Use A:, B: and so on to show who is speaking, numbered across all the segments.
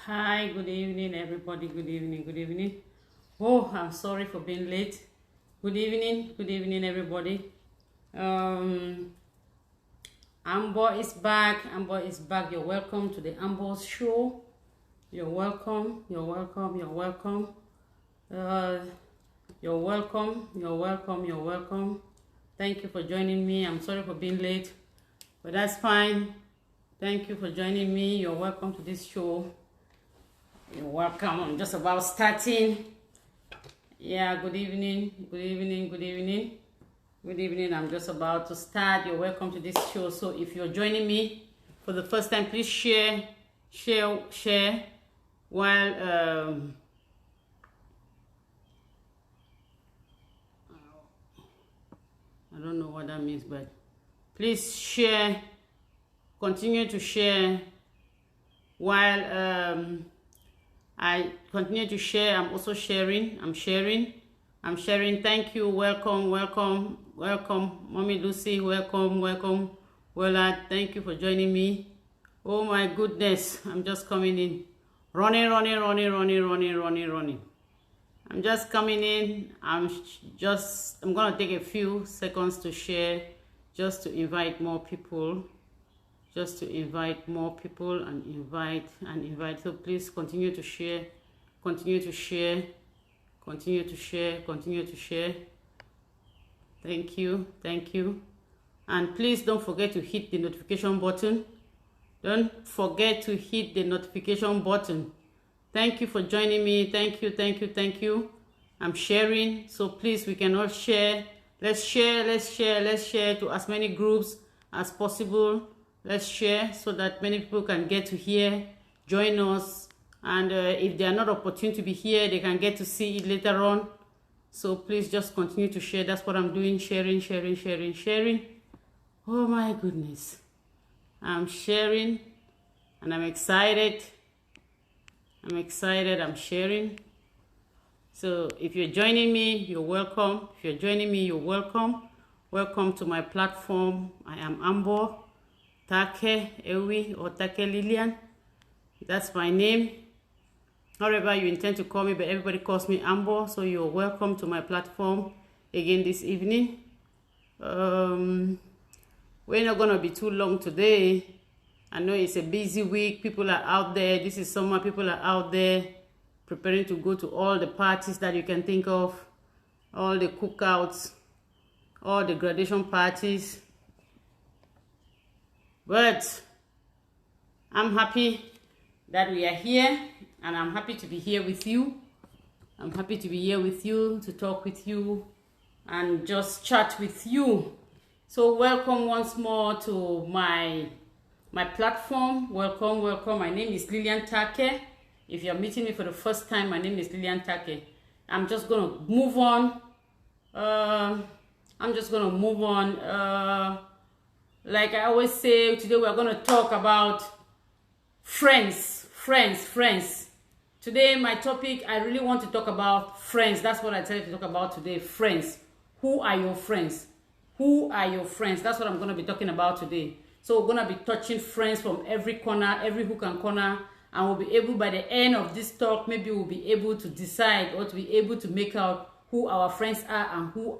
A: Hi, good evening, everybody. Good evening, good evening. Oh, I'm sorry for being late. Good evening, everybody. Um, Amber is back. Amber is back. You're welcome to the Amber's show. You're welcome. You're welcome. You're welcome. Uh, you're welcome. You're welcome. You're welcome. Thank you for joining me. I'm sorry for being late, but that's fine. Thank you for joining me. You're welcome to this show. You're welcome. I'm just about starting. Yeah, good evening. Good evening. Good evening. Good evening. I'm just about to start. You're welcome to this show. So if you're joining me for the first time, please share while I don't know what that means, but please share, continue to share while I continue to share. I'm also sharing. I'm sharing. Thank you. Welcome, welcome, welcome. Mommy Lucy, welcome, welcome. Well, thank you for joining me. Oh my goodness. I'm just coming in. Running. I'm just coming in. I'm going to take a few seconds to share, just to invite more people. And invite. So please continue to share. Thank you. And please don't forget to hit the notification button. Thank you for joining me. Thank you. I'm sharing, so please, we can all share. Let's share to as many groups as possible. Let's share so that many people can get to hear, join us, and if they are not opportune to be here, they can get to see it later on. So please just continue to share. That's what I'm doing, sharing. Oh my goodness. I'm sharing, and I'm excited. I'm sharing. So if you're joining me, you're welcome. Welcome to my platform. I am Amber Take Ewi or Take Lillian. That's my name. However you intend to call me, but everybody calls me Amber. So you're welcome to my platform again this evening. We're not gonna be too long today. I know it's a busy week. People are out there. This is summer. People are out there preparing to go to all the parties that you can think of, all the cookouts, all the graduation parties. But I'm happy that we are here, and I'm happy to be here with you. To talk with you and just chat with you. So welcome once more to my platform. Welcome. My name is Lillian Take. If you're meeting me for the first time, my name is Lillian Take. I'm just gonna move on. Like I always say, today we're gonna talk about friends. Today my topic, I really want to talk about friends. That's what I tell you to talk about today. Friends. Who are your friends? That's what I'm going to be talking about today. So we're going to be touching friends from every corner, every hook and corner, and we'll be able, by the end of this talk, maybe we'll be able to decide or to be able to make out who our friends are, and who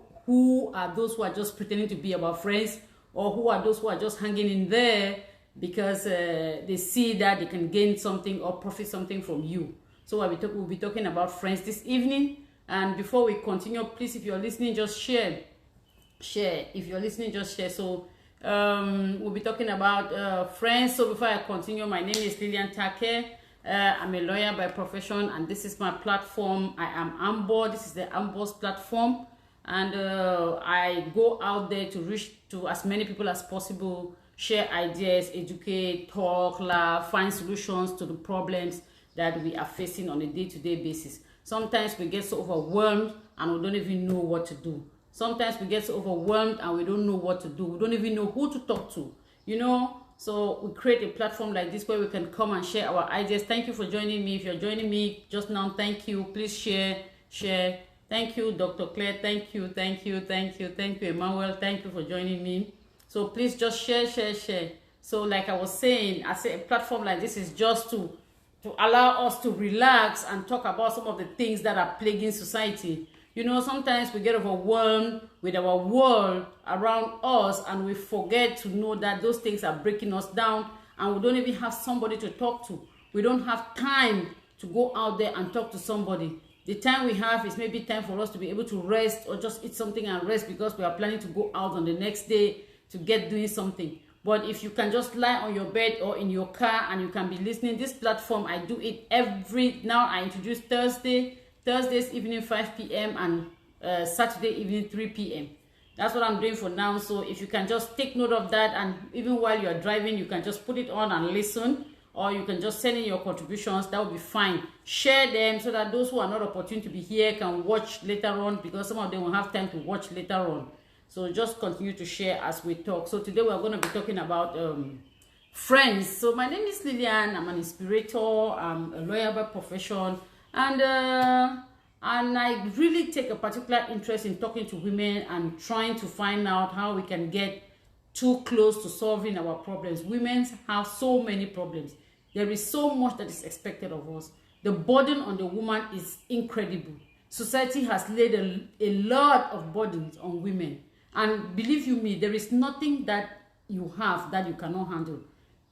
A: are those who are just pretending to be our friends, or who are those who are just hanging in there because they see that they can gain something or profit something from you. So we'll be talking about friends this evening. And before we continue, please, if you're listening, just share. If you're listening, just share. So we'll be talking about friends. So before I continue, my name is Lillian Take. I'm a lawyer by profession, and this is my platform. I am Amber. This is the Amber's platform, and I go out there to reach to as many people as possible, share ideas, educate, talk, laugh, find solutions to the problems that we are facing on a day-to-day basis. Sometimes we get so overwhelmed and we don't even know what to do. Sometimes we get so overwhelmed and we don't know what to do. We don't even know who to talk to, So we create a platform like this where we can come and share our ideas. Thank you for joining me. If you're joining me just now, thank you. Please share. Thank you, Dr. Claire. Thank you, Emmanuel. Thank you for joining me. So please just share. So like I was saying, I say a platform like this is just to to allow us to relax and talk about some of the things that are plaguing society. You know, sometimes we get overwhelmed with our world around us and we forget to know that those things are breaking us down, and we don't even have somebody to talk to. We don't have time to go out there and talk to somebody. The time we have is maybe time for us to be able to rest or just eat something and rest because we are planning to go out on the next day to get doing something. But if you can just lie on your bed or in your car and you can be listening, this platform, I do it now I introduce Thursdays evening 5 p.m. and Saturday evening 3 p.m. That's what I'm doing for now. So if you can just take note of that, and even while you're driving, you can just put it on and listen, or you can just send in your contributions. That will be fine. Share them so that those who are not opportune to be here can watch later on, because some of them will have time to watch later on. So just continue to share as we talk. So today we're going to be talking about friends. So my name is Lillian. I'm an inspirator. I'm a lawyer by profession, and I really take a particular interest in talking to women and trying to find out how we can get too close to solving our problems. Women have so many problems. There is so much that is expected of us. The burden on the woman is incredible. Society has laid a lot of burdens on women. And believe you me, there is nothing that you have that you cannot handle.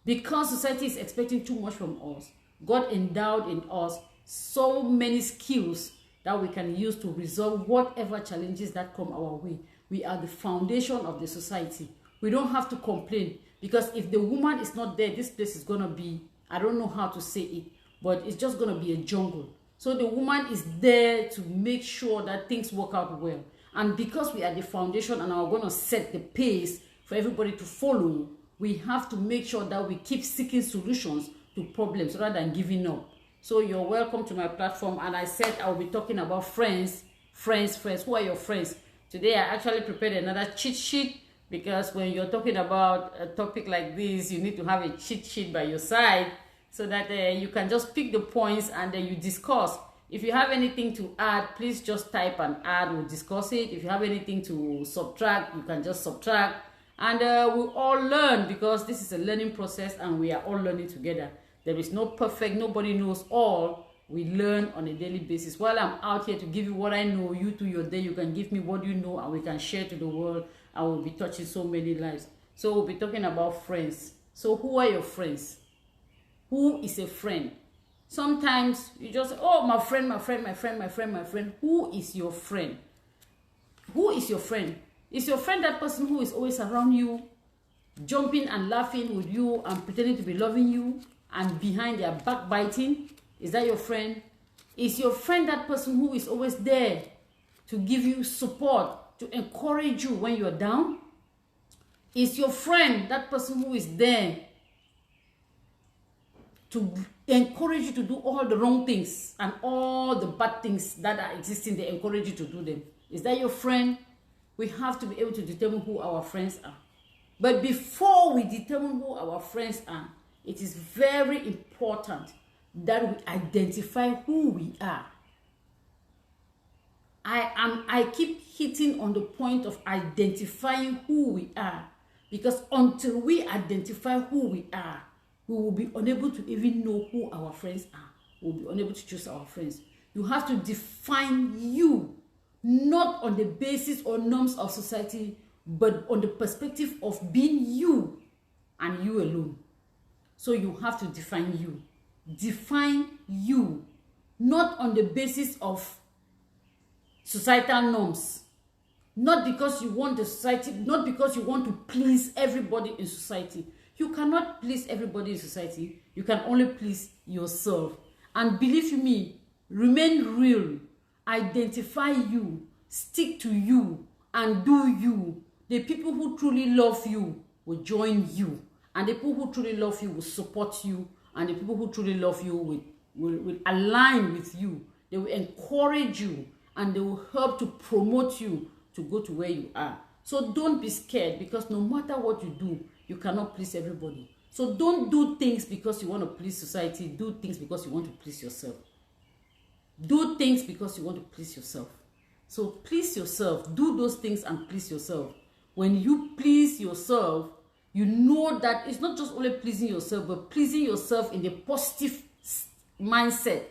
A: Because society is expecting too much from us, God endowed in us so many skills that we can use to resolve whatever challenges that come our way. We are the foundation of the society. We don't have to complain, because if the woman is not there, this place is going to be, I don't know how to say it, but it's just going to be a jungle. So the woman is there to make sure that things work out well. And because we are the foundation and are going to set the pace for everybody to follow, we have to make sure that we keep seeking solutions to problems rather than giving up. So you're welcome to my platform, and I said I will be talking about friends. Who are your friends? Today I actually prepared another cheat sheet, because when you're talking about a topic like this, you need to have a cheat sheet by your side so that you can just pick the points and then you discuss. If you have anything to add, please just type and add. We'll discuss it. If you have anything to subtract, you can just subtract. And we'll all learn, because this is a learning process and we are all learning together. There is no perfect, nobody knows all. We learn on a daily basis. While I'm out here to give you what I know, you to your day, you can give me what you know, and we can share to the world. I will be touching so many lives. So we'll be talking about friends. So who are your friends? Who is a friend? Sometimes you just say, oh, my friend. Who is your friend? Who is your friend? Is your friend that person who is always around you, jumping and laughing with you and pretending to be loving you, and behind their backbiting? Is that your friend? Is your friend that person who is always there to give you support, to encourage you when you're down? Is your friend that person who is there to encourage you to do all the wrong things and all the bad things that are existing? They encourage you to do them. Is that your friend? We have to be able to determine who our friends are. But before we determine who our friends are, it is very important that we identify who we are. I keep hitting on the point of identifying who we are, because until we identify who we are, we will be unable to even know who our friends are. We will be unable to choose our friends. You have to define you, not on the basis or norms of society, but on the perspective of being you and you alone. So you have to define you. Define you, not on the basis of societal norms. Not because you want the society, not because you want to please everybody in society. You cannot please everybody in society. You can only please yourself. And believe me, remain real. Identify you. Stick to you and do you. The people who truly love you will join you. And the people who truly love you will support you. And the people who truly love you will align with you. They will encourage you. And they will help to promote you to go to where you are. So don't be scared, because no matter what you do, you cannot please everybody. So don't do things because you want to please society. Do things because you want to please yourself. Do things because you want to please yourself. So please yourself. Do those things and please yourself. When you please yourself, you know that it's not just only pleasing yourself, but pleasing yourself in the positive mindset,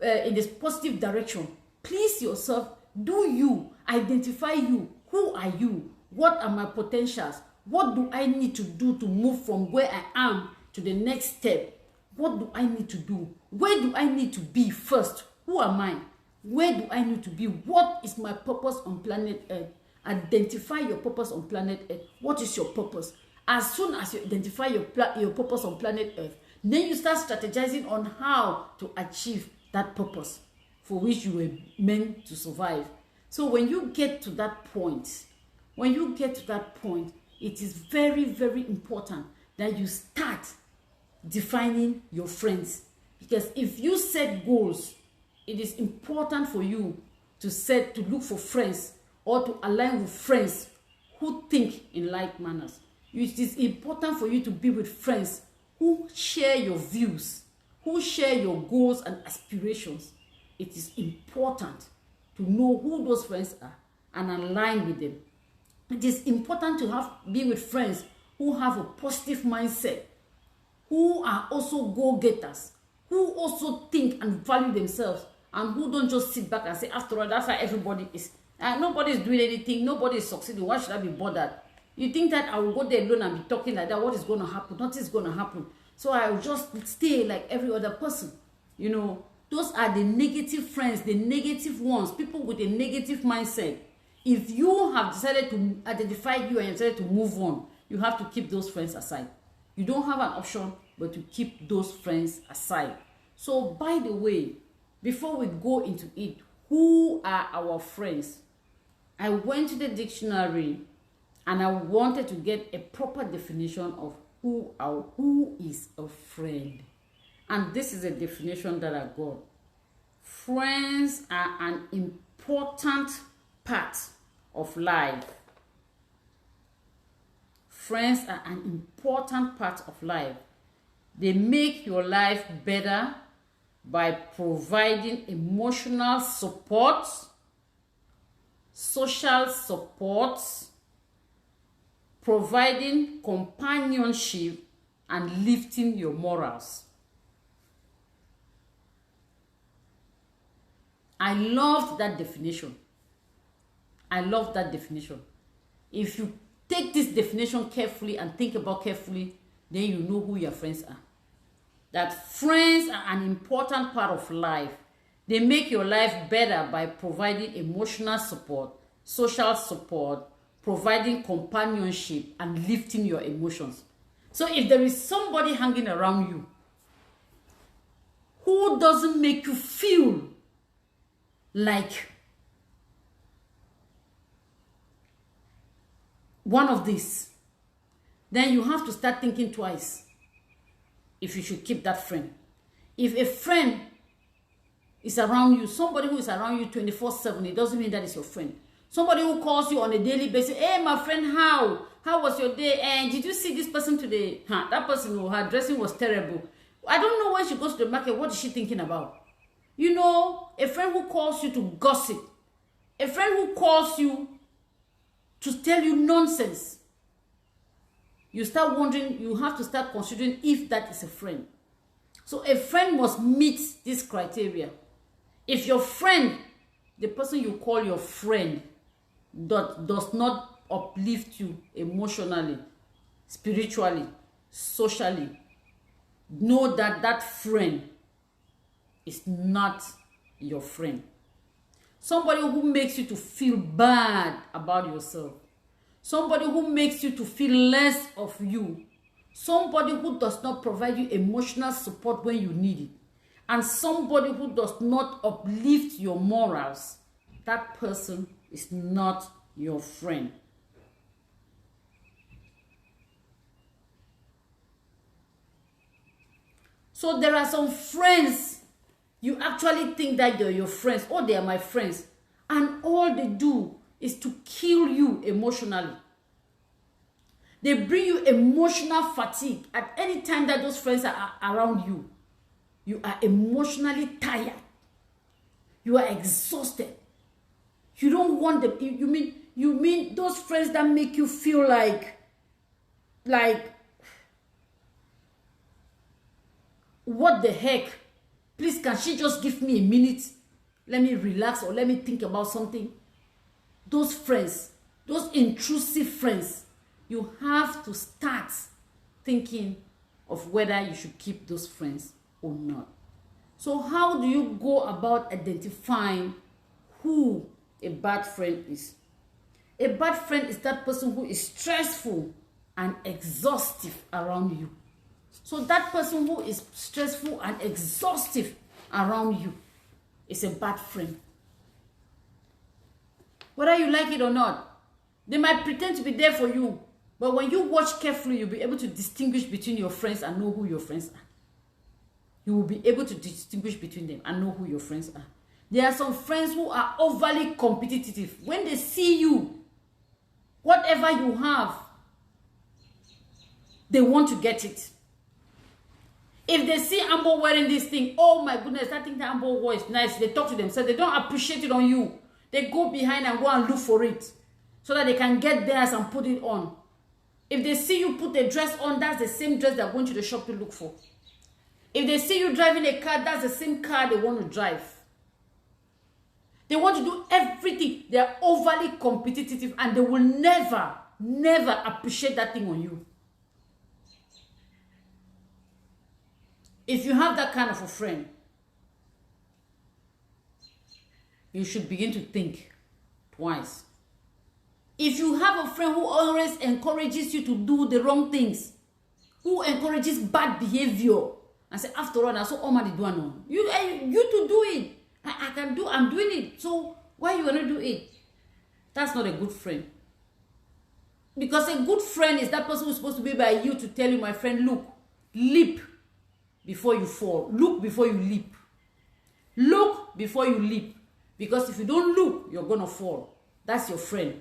A: in this positive direction. Please yourself. Do you identify you? Who are you? What are my potentials? What do I need to do to move from where I am to the next step? What do I need to do? Where do I need to be first? Who am I? Where do I need to be? What is my purpose on planet Earth? Identify your purpose on planet Earth. What is your purpose? As soon as you identify your purpose on planet Earth, then you start strategizing on how to achieve that purpose for which you were meant to survive. So when you get to that point, it is very, very important that you start defining your friends. Because if you set goals, it is important for you to look for friends or to align with friends who think in like manners. It is important for you to be with friends who share your views, who share your goals and aspirations. It is important to know who those friends are and align with them. It is important to be with friends who have a positive mindset, who are also go-getters, who also think and value themselves, and who don't just sit back and say, after all, that's how everybody is. Nobody is doing anything, nobody is succeeding. Why should I be bothered? You think that I will go there alone and be talking like that? What is going to happen? Nothing is going to happen. So I will just stay like every other person. You know, those are the negative friends, the negative ones, people with a negative mindset. If you have decided to identify you and you decided to move on, you have to keep those friends aside. You don't have an option but to keep those friends aside. So, by the way, before we go into it, who are our friends? I went to the dictionary and I wanted to get a proper definition of who is a friend. And this is a definition that I got. Friends are an important part of life. Friends are an important part of life. They make your life better by providing emotional support, social support, providing companionship, and lifting your morals. I loved that definition. If you take this definition carefully and think about carefully, then you know who your friends are. That friends are an important part of life. They make your life better by providing emotional support, social support, providing companionship, and lifting your emotions. So if there is somebody hanging around you who doesn't make you feel like one of these, then you have to start thinking twice if you should keep that friend. If a friend is around you, somebody who is around you 24/7, it doesn't mean that is your friend. Somebody who calls you on a daily basis, hey, my friend, how was your day? And did you see this person today? That person, her dressing was terrible. I don't know when she goes to the market, what is she thinking about? You know, a friend who calls you to gossip, a friend who calls you to tell you nonsense. You start wondering, you have to start considering if that is a friend. So a friend must meet this criteria. If your friend, the person you call your friend, does not uplift you emotionally, spiritually, socially, know that that friend is not your friend. Somebody who makes you to feel bad about yourself. Somebody who makes you to feel less of you. Somebody who does not provide you emotional support when you need it. And somebody who does not uplift your morals. That person is not your friend. So there are some friends, you actually think that they're your friends. Oh, they are my friends. And all they do is to kill you emotionally. They bring you emotional fatigue. At any time that those friends are around you, you are emotionally tired. You are exhausted. You don't want them. You mean those friends that make you feel like what the heck? Please, can she just give me a minute? Let me relax or let me think about something. Those friends, those intrusive friends, you have to start thinking of whether you should keep those friends or not. So how do you go about identifying who a bad friend is? A bad friend is that person who is stressful and exhaustive around you. So that person who is stressful and exhaustive around you is a bad friend. Whether you like it or not, they might pretend to be there for you, but when you watch carefully, you'll be able to distinguish between your friends and know who your friends are. You will be able to distinguish between them and know who your friends are. There are some friends who are overly competitive. When they see you, whatever you have, they want to get it. If they see Amber wearing this thing, oh my goodness, that thing that Amber wore is nice. They talk to themselves. They don't appreciate it on you. They go behind and go and look for it so that they can get theirs and put it on. If they see you put a dress on, that's the same dress they're going to the shop to look for. If they see you driving a car, that's the same car they want to drive. They want to do everything. They're overly competitive and they will never, never appreciate that thing on you. If you have that kind of a friend, you should begin to think twice. If you have a friend who always encourages you to do the wrong things, who encourages bad behavior, and say, after all, that's all man do no. You to do it. I'm doing it. So why you gonna do it? That's not a good friend. Because a good friend is that person who's supposed to be by you to tell you, my friend, look, leap before you fall. Look before you leap. Look before you leap. Because if you don't look, you're gonna fall. That's your friend.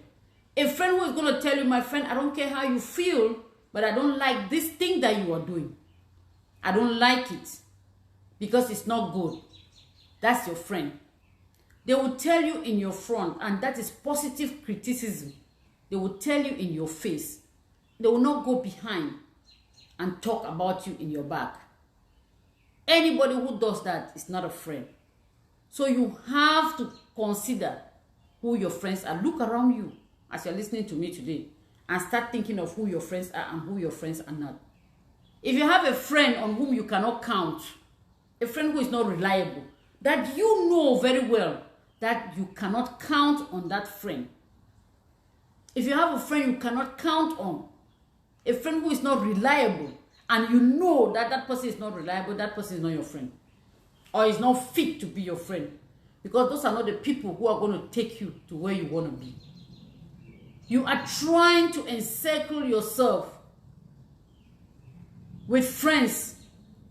A: A friend who is gonna tell you, my friend, I don't care how you feel, but I don't like this thing that you are doing. I don't like it because it's not good. That's your friend. They will tell you in your front, and that is positive criticism. They will tell you in your face. They will not go behind and talk about you in your back. Anybody who does that is not a friend. So you have to consider who your friends are. Look around you as you're listening to me today and start thinking of who your friends are and who your friends are not. If you have a friend on whom you cannot count, a friend who is not reliable, that you know very well that you cannot count on that friend. If you have a friend you cannot count on, a friend who is not reliable, and you know that that person is not reliable, that person is not your friend. Or is not fit to be your friend. Because those are not the people who are going to take you to where you want to be. You are trying to encircle yourself with friends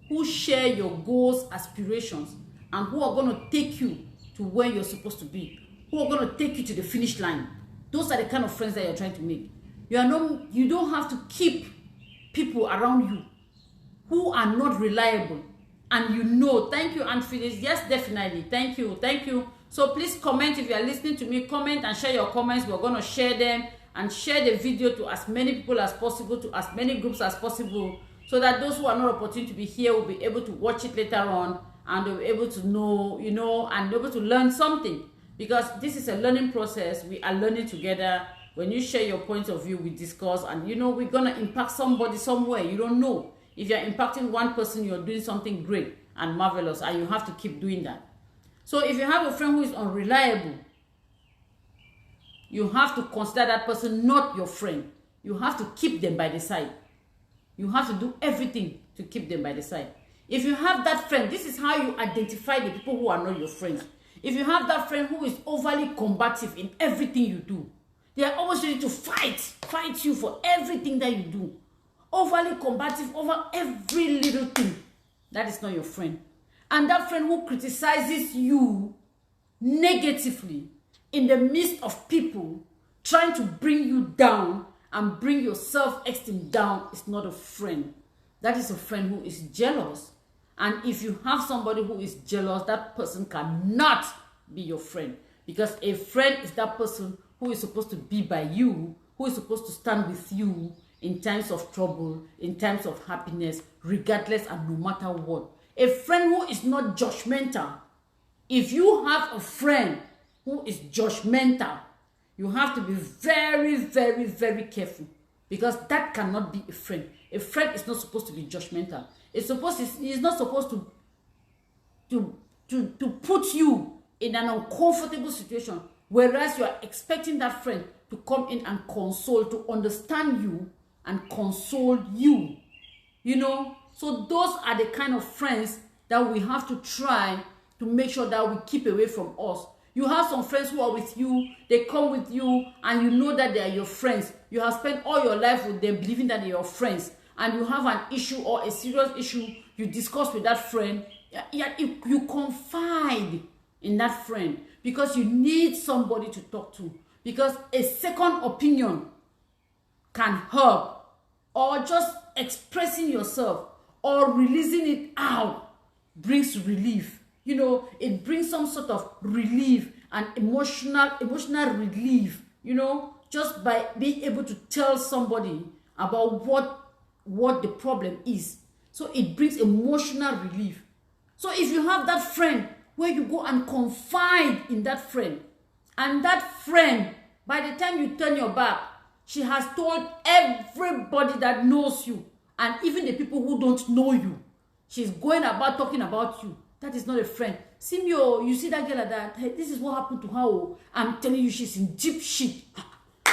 A: who share your goals, aspirations, and who are going to take you to where you're supposed to be, who are going to take you to the finish line. Those are the kind of friends that you're trying to make. You don't have to keep people around you who are not reliable. And you know, thank you, Aunt Phyllis. Yes, definitely. Thank you. So please comment if you are listening to me. Comment and share your comments. We're going to share them and share the video to as many people as possible, to as many groups as possible, so that those who are not opportunity to be here will be able to watch it later on, and they'll be able to know, and be able to learn something. Because this is a learning process. We are learning together. When you share your point of view, we discuss, and we're going to impact somebody somewhere. You don't know. If you're impacting one person, you're doing something great and marvelous, and you have to keep doing that. So if you have a friend who is unreliable, you have to consider that person not your friend. You have to keep them by the side. You have to do everything to keep them by the side. If you have that friend, this is how you identify the people who are not your friends. If you have that friend who is overly combative in everything you do, they are always ready to fight you for everything that you do. Overly combative over every little thing. That is not your friend. And that friend who criticizes you negatively in the midst of people trying to bring you down and bring your self-esteem down is not a friend. That is a friend who is jealous. And if you have somebody who is jealous, that person cannot be your friend. Because a friend is that person who is supposed to be by you, who is supposed to stand with you in times of trouble, in times of happiness, regardless and no matter what. A friend who is not judgmental. If you have a friend who is judgmental, you have to be very, very, very careful, because that cannot be a friend. A friend is not supposed to be judgmental. It's not supposed to put you in an uncomfortable situation, whereas you are expecting that friend to come in and console, to understand you and console you. You know, so those are the kind of friends that we have to try to make sure that we keep away from us. You have some friends who are with you, they come with you, and you know that they are your friends. You have spent all your life with them believing that they're your friends, and you have an issue or a serious issue you discuss with that friend. You confide in that friend because you need somebody to talk to, because a second opinion can help, or just expressing yourself or releasing it out brings relief. You know, it brings some sort of relief and emotional relief, you know, just by being able to tell somebody about what the problem is. So it brings emotional relief. So if you have that friend where you go and confide in that friend, and that friend, by the time you turn your back, she has told everybody that knows you, and even the people who don't know you, she's going about talking about you. That is not a friend. Simio, you see that girl like that? Hey, this is what happened to her. I'm telling you, she's in deep shit.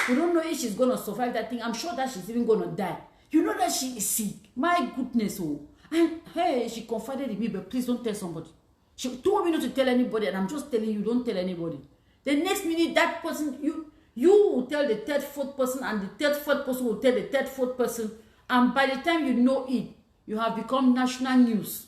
A: We don't know if she's going to survive that thing. I'm sure that she's even going to die. You know that she is sick. My goodness, oh. And hey, she confided in me, but please don't tell somebody. She told me not to tell anybody, and I'm just telling you, don't tell anybody. The next minute, that person, you will tell the third, fourth person, and the third, fourth person will tell the third, fourth person. And by the time you know it, you have become national news.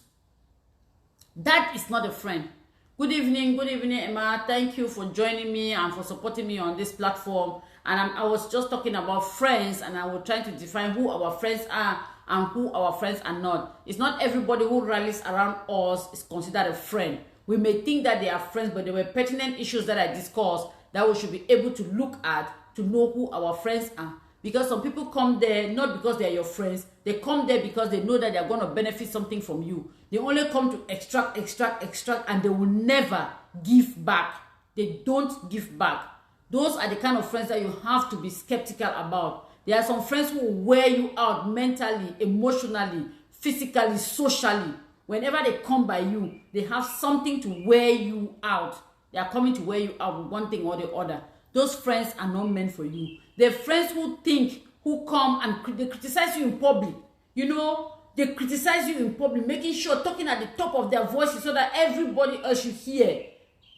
A: That is not a friend. Good evening, Emma. Thank you for joining me and for supporting me on this platform. And I was just talking about friends, and I was trying to define who our friends are and who our friends are not. It's not everybody who rallies around us is considered a friend. We may think that they are friends, but there were pertinent issues that I discussed that we should be able to look at to know who our friends are. Because some people come there not because they are your friends. They come there because they know that they are going to benefit something from you. They only come to extract, and they will never give back. They don't give back. Those are the kind of friends that you have to be skeptical about. There are some friends who will wear you out mentally, emotionally, physically, socially. Whenever they come by you, they have something to wear you out. They are coming to wear you out with one thing or the other. Those friends are not meant for you. They're friends who come and they criticize you in public. You know, they criticize you in public, making sure, talking at the top of their voices so that everybody else should hear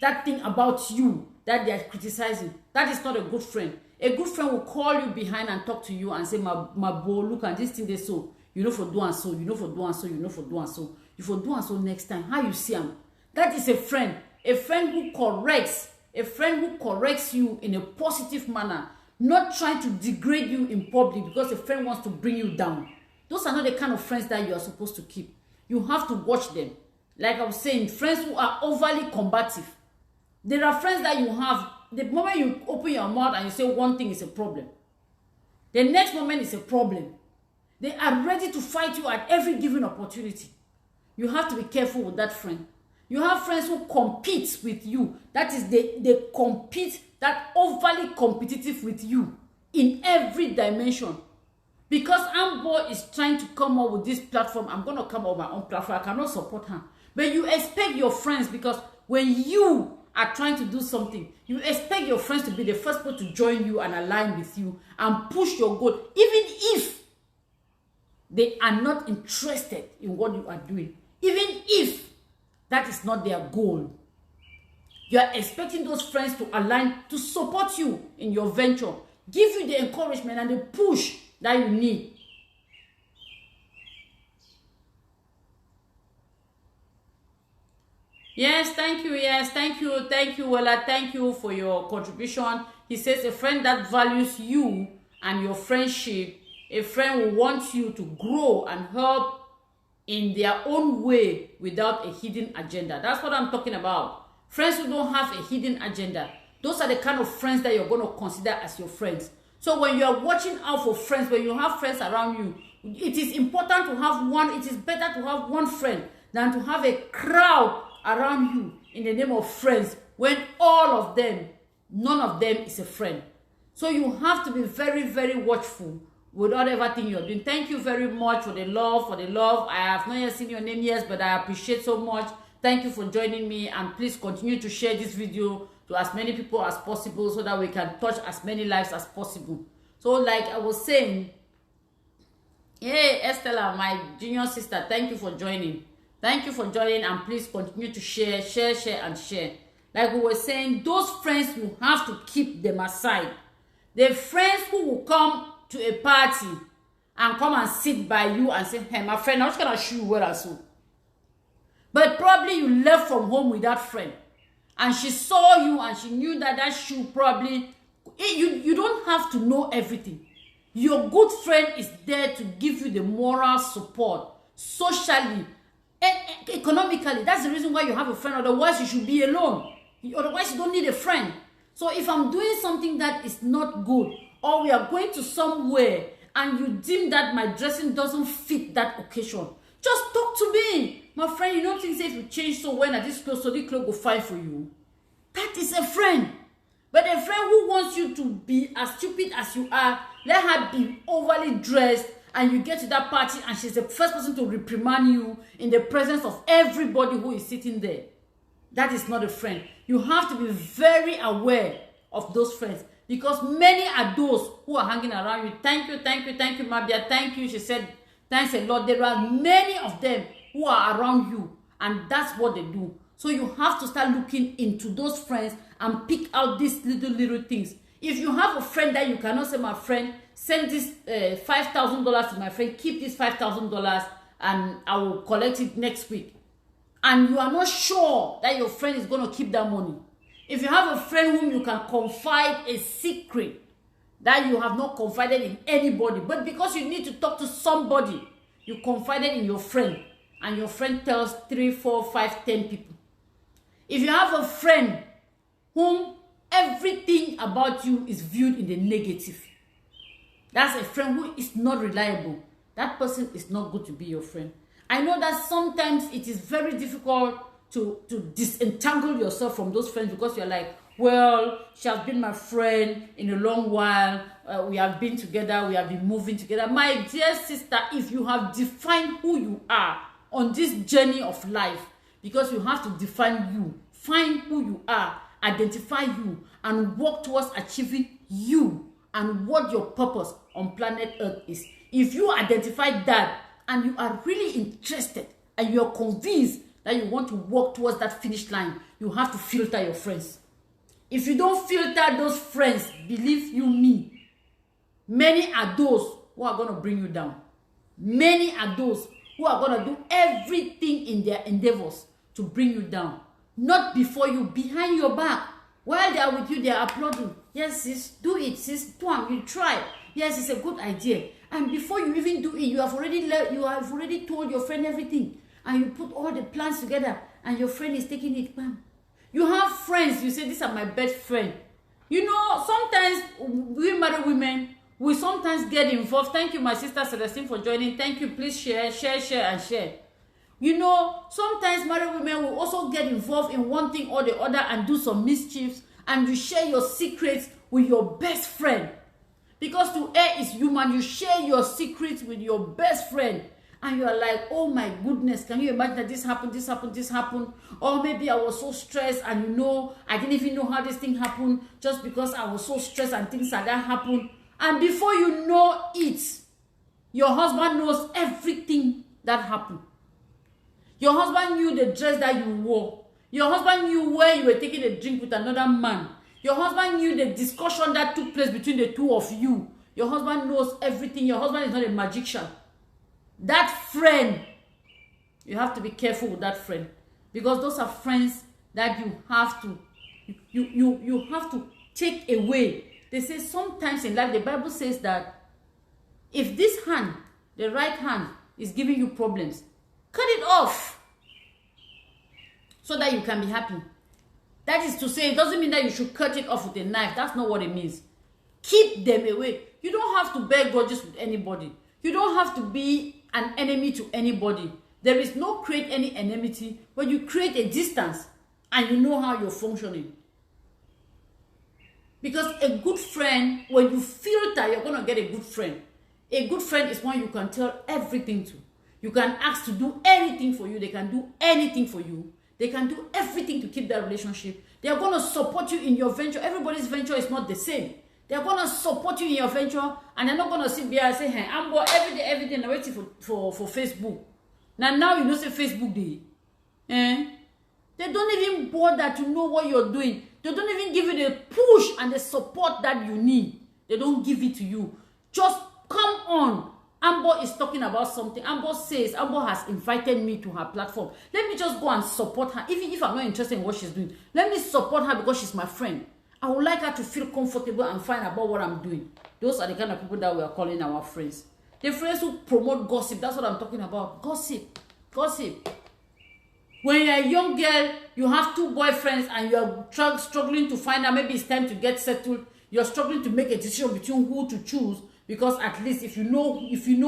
A: that thing about you that they are criticizing. That is not a good friend. A good friend will call you behind and talk to you and say, my boy, look at this thing they so. You know for do and so, you know for do and so, you know for do and so. You for do and so next time. How you see them? That is a friend. A friend who corrects. A friend who corrects you in a positive manner. Not trying to degrade you in public because a friend wants to bring you down. Those are not the kind of friends that you are supposed to keep. You have to watch them. Like I was saying, friends who are overly combative. There are friends that you have, the moment you open your mouth and you say one thing is a problem, the next moment is a problem. They are ready to fight you at every given opportunity. You have to be careful with that friend. You have friends who compete with you. That is, they compete, that overly competitive with you in every dimension. Because Ambo is trying to come up with this platform, I'm going to come up with my own platform. I cannot support her. But you expect your friends, because when you are trying to do something, you expect your friends to be the first people to join you and align with you and push your goal, even if they are not interested in what you are doing. Even if that is not their goal. You are expecting those friends to align, to support you in your venture, give you the encouragement and the push that you need. Yes, thank you. Yes, thank you. Thank you, Wella. Thank you for your contribution. He says a friend that values you and your friendship, a friend will want you to grow and help in their own way without a hidden agenda. That's what I'm talking about. Friends who don't have a hidden agenda. Those are the kind of friends that you're going to consider as your friends. So when you are watching out for friends, when you have friends around you, it is important to have one, it is better to have one friend than to have a crowd around you in the name of friends when all of them, none of them is a friend. So you have to be very, very watchful with whatever thing you're doing. Thank you very much for the love, I have not yet seen your name yet, but I appreciate so much. Thank you for joining me, and please continue to share this video to as many people as possible so that we can touch as many lives as possible. So like I was saying, hey Estella, my junior sister, thank you for joining. Thank you for joining, and please continue to share, and share. Like we were saying, those friends, you have to keep them aside. The friends who will come to a party and come and sit by you and say, hey, my friend, I'm just gonna show you where I saw. But probably you left from home with that friend, and she saw you and she knew that that shoe probably, you don't have to know everything. Your good friend is there to give you the moral support, socially, economically. That's the reason why you have a friend. Otherwise, you should be alone. Otherwise, you don't need a friend. So if I'm doing something that is not good, or we are going to somewhere and you deem that my dressing doesn't fit that occasion, just talk to me. My friend, you don't think if you change so when at this clothes, so the clothes will fight for you. That is a friend. But a friend who wants you to be as stupid as you are, let her be overly dressed, and you get to that party and she's the first person to reprimand you in the presence of everybody who is sitting there. That is not a friend. You have to be very aware of those friends, because many are those who are hanging around you. Thank you, Mabia. Thank you. She said, thanks a lot. There are many of them who are around you, and that's what they do. So you have to start looking into those friends and pick out these little things. If you have a friend that you cannot say, my friend, send this $5,000 to my friend, keep this $5,000 and I will collect it next week, and you are not sure that your friend is going to keep that money. If you have a friend whom you can confide a secret that you have not confided in anybody, but because you need to talk to somebody, you confided in your friend, and your friend tells 3, 4, 5, 10 people. If you have a friend whom everything about you is viewed in the negative, that's a friend who is not reliable. That person is not good to be your friend. I know that sometimes it is very difficult to disentangle yourself from those friends, because you're like, well, she has been my friend in a long while. We have been together. We have been moving together. My dear sister, if you have defined who you are on this journey of life, because you have to define you, find who you are, identify you, and work towards achieving you and what your purpose on planet Earth is. If you identify that and you are really interested and you're convinced that you want to walk towards that finish line, you have to filter your friends. If you don't filter those friends, believe you me, many are those who are going to bring you down. Many are those who are going to do everything in their endeavors to bring you down. Not before you, behind your back. While they are with you, they are applauding. Yes, sis, do it, sis. You try. Yes, it's a good idea. And before you even do it, you have already told your friend everything. And you put all the plans together, and your friend is taking it. Bam. You have friends, you say, these are my best friend. You know, sometimes we married women, we sometimes get involved. Thank you, my sister Celestine, for joining. Thank you. Please share, and share. You know, sometimes married women will also get involved in one thing or the other and do some mischiefs, and you share your secrets with your best friend. Because to err is human, you share your secrets with your best friend, and you are like, oh my goodness, can you imagine that this happened? Or maybe I was so stressed, and you know, I didn't even know how this thing happened, just because I was so stressed and things like that happened. And before you know it, your husband knows everything that happened. Your husband knew the dress that you wore. Your husband knew where you were taking a drink with another man. Your husband knew the discussion that took place between the two of you. Your husband knows everything. Your husband is not a magician. That friend, you have to be careful with that friend, because those are friends that you have to you have to take away. They say sometimes in life, the Bible says that if this hand, the right hand, is giving you problems, cut it off so that you can be happy. That is to say, it doesn't mean that you should cut it off with a knife. That's not what it means. Keep them away. You don't have to bear grudges with anybody. You don't have to be an enemy to anybody. There is no create any enmity, but you create a distance and you know how you're functioning. Because a good friend, when you filter, you're going to get a good friend. A good friend is one you can tell everything to. You can ask to do anything for you. They can do anything for you. They can do everything to keep that relationship. They are going to support you in your venture. Everybody's venture is not the same. They are going to support you in your venture, and they're not going to sit there and say, hey, I'm going every day, I'm waiting for Facebook. Now you know say Facebook day. They don't even bother to know what you're doing. They don't even give you the push and the support that you need. They don't give it to you. Just come on. Amber is talking about something. Amber says, Amber has invited me to her platform. Let me just go and support her. Even if I'm not interested in what she's doing, let me support her because she's my friend. I would like her to feel comfortable and fine about what I'm doing. Those are the kind of people that we are calling our friends. The friends who promote gossip. That's what I'm talking about. Gossip. Gossip. When you're a young girl, you have 2 boyfriends and you're struggling to find out, maybe it's time to get settled. You're struggling to make a decision between who to choose, because at least if you know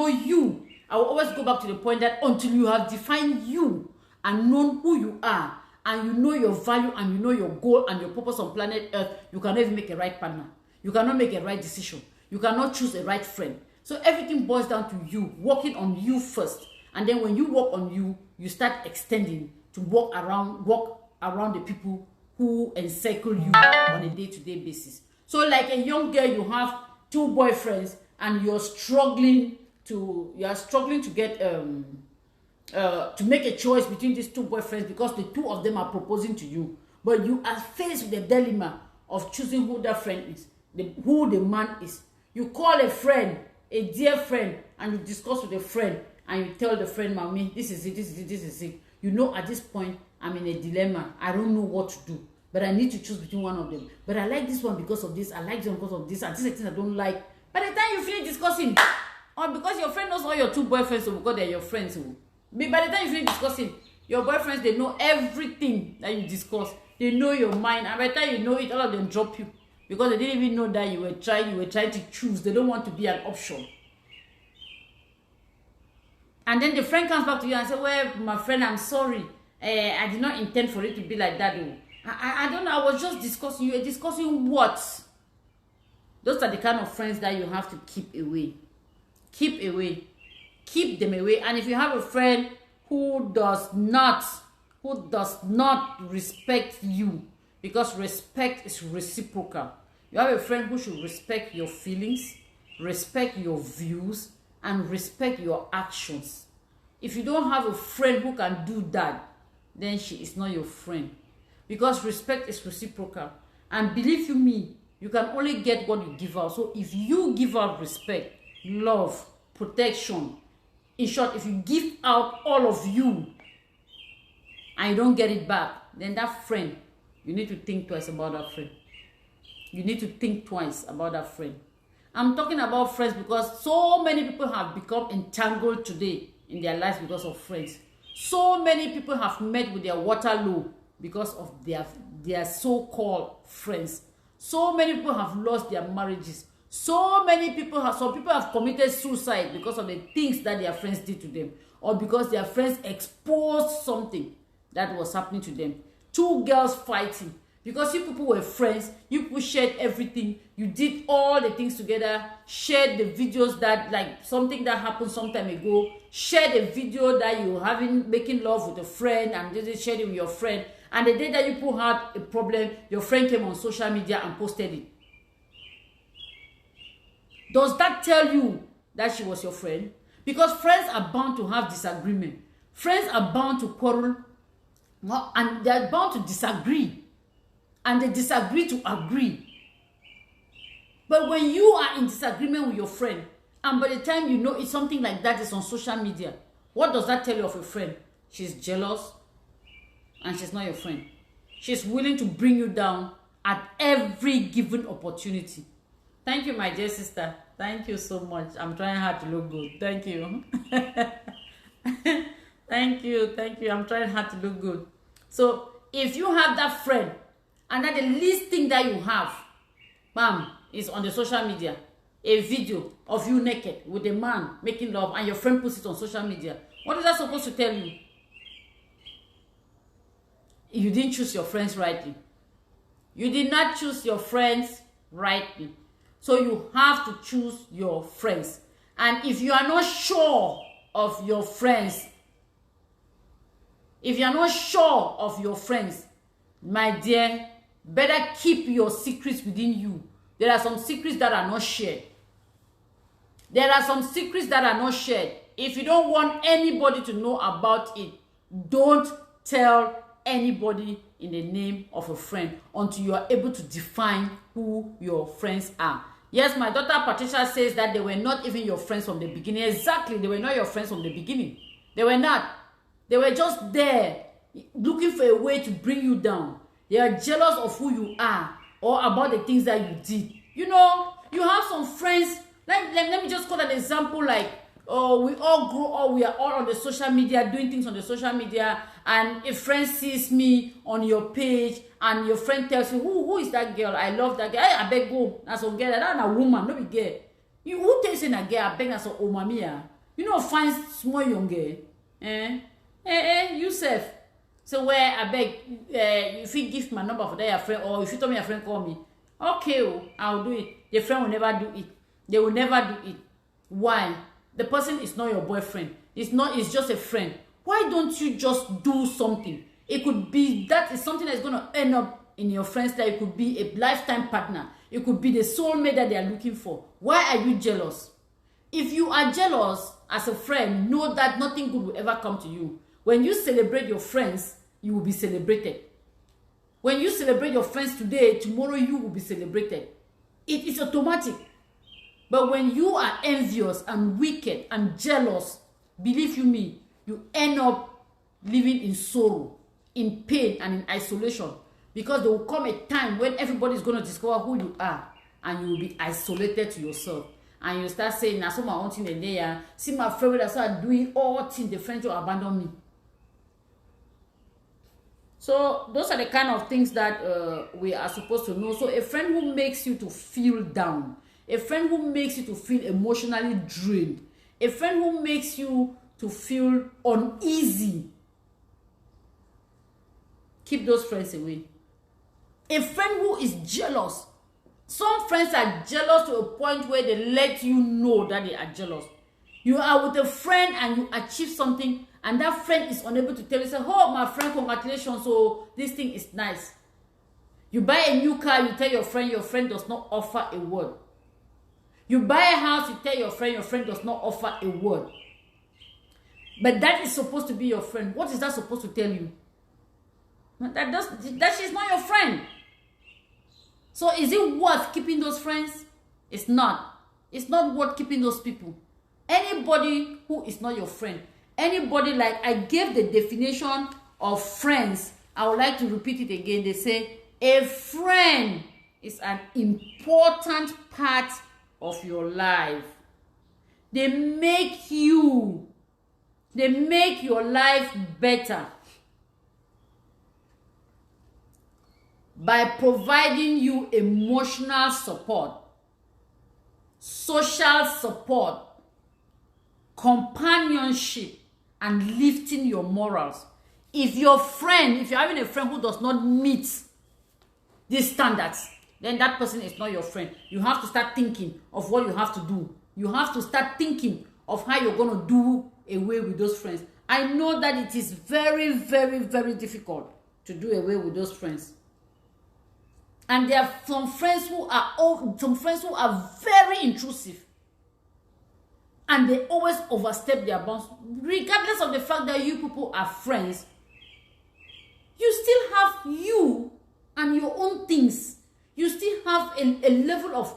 A: you, I will always go back to the point that until you have defined you and known who you are, and you know your value and you know your goal and your purpose on planet Earth, you cannot even make a right partner. You cannot make a right decision. You cannot choose a right friend. So everything boils down to you, working on you first. And then when you work on you, you start extending to walk around the people who encircle you on a day-to-day basis. So like a young girl, you have 2 boyfriends and you're struggling to get to make a choice between these 2 boyfriends because the 2 of them are proposing to you. But you are faced with the dilemma of choosing who that friend is, who the man is. You call a friend, a dear friend, and you discuss with a friend, and you tell the friend, Mommy, this is it. You know, at this point, I'm in a dilemma. I don't know what to do, but I need to choose between one of them. But I like this one because of this. I like this one because of this. And this is thing I don't like. By the time you finish discussing, or because your friend knows all your 2 boyfriends, so because they're your friends, so by the time you finish discussing, your boyfriends, they know everything that you discuss. They know your mind. And by the time you know it, all of them drop you because they didn't even know that you were trying to choose. They don't want to be an option. And then the friend comes back to you and says, well, my friend, I'm sorry. I did not intend for it to be like that. I don't know. I was just discussing. You were discussing what? Those are the kind of friends that you have to keep away. Keep away. Keep them away. And if you have a friend who does not respect you, because respect is reciprocal. You have a friend who should respect your feelings, respect your views, and respect your actions. If you don't have a friend who can do that, then she is not your friend. Because respect is reciprocal. And believe you me, you can only get what you give out. So if you give out respect, love, protection, in short, if you give out all of you and you don't get it back, then that friend, you need to think twice about that friend. You need to think twice about that friend. I'm talking about friends because so many people have become entangled today in their lives because of friends. So many people have met with their Waterloo because of their so-called friends. So many people have lost their marriages. Some people have committed suicide because of the things that their friends did to them, or because their friends exposed something that was happening to them. 2 girls fighting. Because you people were friends, you people shared everything, you did all the things together, shared the videos that, like something that happened some time ago, shared a video that you were making love with a friend and just shared it with your friend. And the day that you people had a problem, your friend came on social media and posted it. Does that tell you that she was your friend? Because friends are bound to have disagreement. Friends are bound to quarrel, and they're bound to disagree. And they disagree to agree. But when you are in disagreement with your friend, and by the time you know it's something like that is on social media, what does that tell you of a friend? She's jealous, and she's not your friend. She's willing to bring you down at every given opportunity. Thank you, my dear sister. Thank you so much. I'm trying hard to look good. Thank you. Thank you. I'm trying hard to look good. So if you have that friend, and that the least thing that you have, bam, is on the social media, a video of you naked with a man making love, and your friend puts it on social media, What is that supposed to tell you? You didn't choose your friends rightly. You did not choose your friends rightly. So you have to choose your friends. And if you are not sure of your friends, my dear, better keep your secrets within you. There are some secrets that are not shared. If you don't want anybody to know about it, don't tell anybody in the name of a friend until you are able to define who your friends are. Yes, my daughter Patricia says that they were not even your friends from the beginning. Exactly, they were not your friends from the beginning. They were not. They were just there looking for a way to bring you down. They are jealous of who you are or about the things that you did. You know, you have some friends. Let me just quote an example like, oh, we all grow up, we are all on the social media, doing things on the social media, and a friend sees me on your page, and your friend tells you, who is that girl? I love that girl. I beg go. That's a girl. That's a woman, no be girl. You who tells you a girl? I beg that's a omamia. You know, find small young girl. Yourself. So where I beg, if you give my number for that your friend, or if you tell me your friend call me, okay, I'll do it. The friend will never do it. They will never do it. Why? The person is not your boyfriend. It's just a friend. Why don't you just do something? It could be that is something that's going to end up in your friend's life. It could be a lifetime partner. It could be the soulmate that they are looking for. Why are you jealous? If you are jealous as a friend, know that nothing good will ever come to you. When you celebrate your friends, you will be celebrated. When you celebrate your friends today, tomorrow you will be celebrated. It is automatic. But when you are envious and wicked and jealous, believe you me, you end up living in sorrow, in pain, and in isolation. Because there will come a time when everybody is going to discover who you are, and you will be isolated to yourself. And you start saying, I saw my own thing in there. See my friend that start doing all things, the friend will abandon me. So those are the kind of things that we are supposed to know. So a friend who makes you to feel down, a friend who makes you to feel emotionally drained, a friend who makes you to feel uneasy, keep those friends away. A friend who is jealous. Some friends are jealous to a point where they let you know that they are jealous. You are with a friend and you achieve something, and that friend is unable to tell you, say, oh, my friend, congratulations, so this thing is nice. You buy a new car, you tell your friend does not offer a word. You buy a house, you tell your friend does not offer a word. But that is supposed to be your friend. What is that supposed to tell you? That she's not your friend. So is it worth keeping those friends? It's not. It's not worth keeping those people. Anybody who is not your friend, anybody, like I gave the definition of friends, I would like to repeat it again. They say a friend is an important part of your life. They make your life better by providing you emotional support, social support, companionship, and lifting your morals. If you're having a friend who does not meet these standards, then that person is not your friend. You have to start thinking of what you have to do. You have to start thinking of how you're going to do away with those friends. I know that it is very, very, very difficult to do away with those friends. And there are some friends who are very intrusive. And they always overstep their bounds. Regardless of the fact that you people are friends, you still have you and your own things. You still have a level of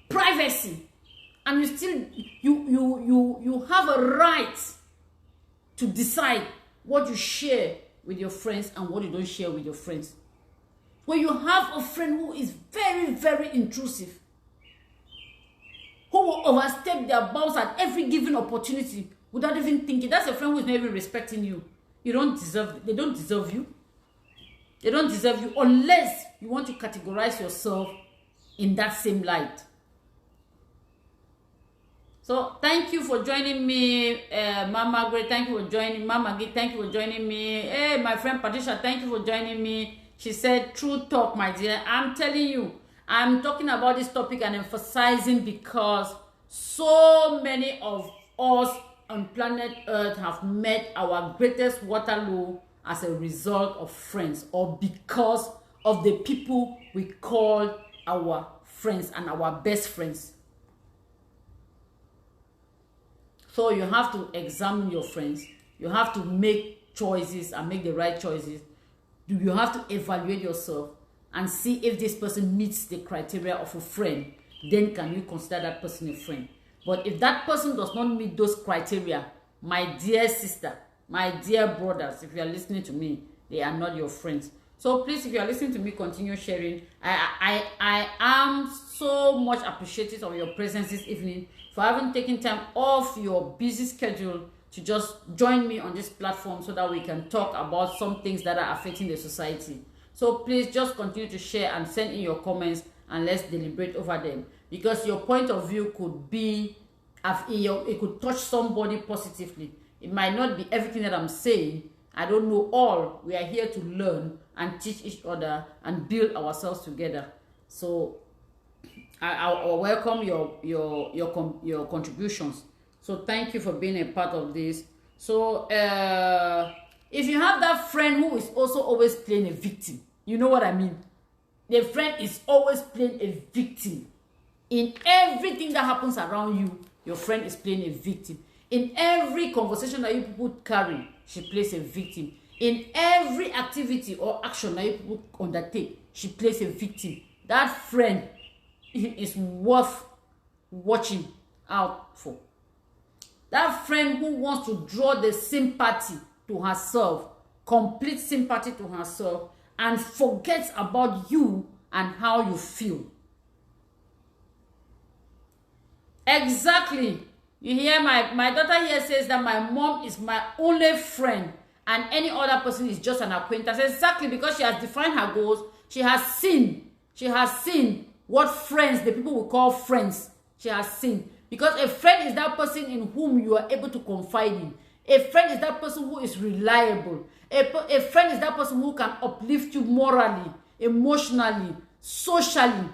A: privacy. And you have a right to decide what you share with your friends and what you don't share with your friends. When you have a friend who is very, very intrusive, who will overstep their bounds at every given opportunity without even thinking, that's a friend who is not even respecting you. They don't deserve you. They don't deserve you unless you want to categorize yourself in that same light. So thank you for joining me, Mama Great. Thank you for joining Mama Git. Thank you for joining me. Hey, my friend Patricia, thank you for joining me. She said, "True talk, my dear." I'm telling you, I'm talking about this topic and emphasizing because so many of us on planet Earth have met our greatest Waterloo as a result of friends, or because of the people we call our friends and our best friends. So you have to examine your friends. You have to make choices and make the right choices. You have to evaluate yourself and see if this person meets the criteria of a friend. Then can you consider that person a friend? But if that person does not meet those criteria, my dear sister, my dear brothers, if you are listening to me, they are not your friends. So please, if you are listening to me, continue sharing. I am so much appreciative of your presence this evening, for having taken time off your busy schedule to just join me on this platform so that we can talk about some things that are affecting the society. So please just continue to share and send in your comments, and let's deliberate over them, because your point of view could be, it could touch somebody positively. It might not be everything that I'm saying. I don't know all. We are here to learn and teach each other and build ourselves together. So I welcome your contributions. So thank you for being a part of this. So if you have that friend who is also always playing a victim, you know what I mean? The friend is always playing a victim. In everything that happens around you, your friend is playing a victim. In every conversation that you people carry, she plays a victim. In every activity or action that you people undertake, she plays a victim. That friend is worth watching out for. That friend who wants to draw the sympathy to herself, complete sympathy to herself, and forgets about you and how you feel. Exactly. You hear my daughter here says that my mom is my only friend and any other person is just an acquaintance. Exactly, because she has defined her goals. She has seen what friends, the people we call friends, she has seen. Because a friend is that person in whom you are able to confide in. A friend is that person who is reliable. A friend is that person who can uplift you morally, emotionally, socially.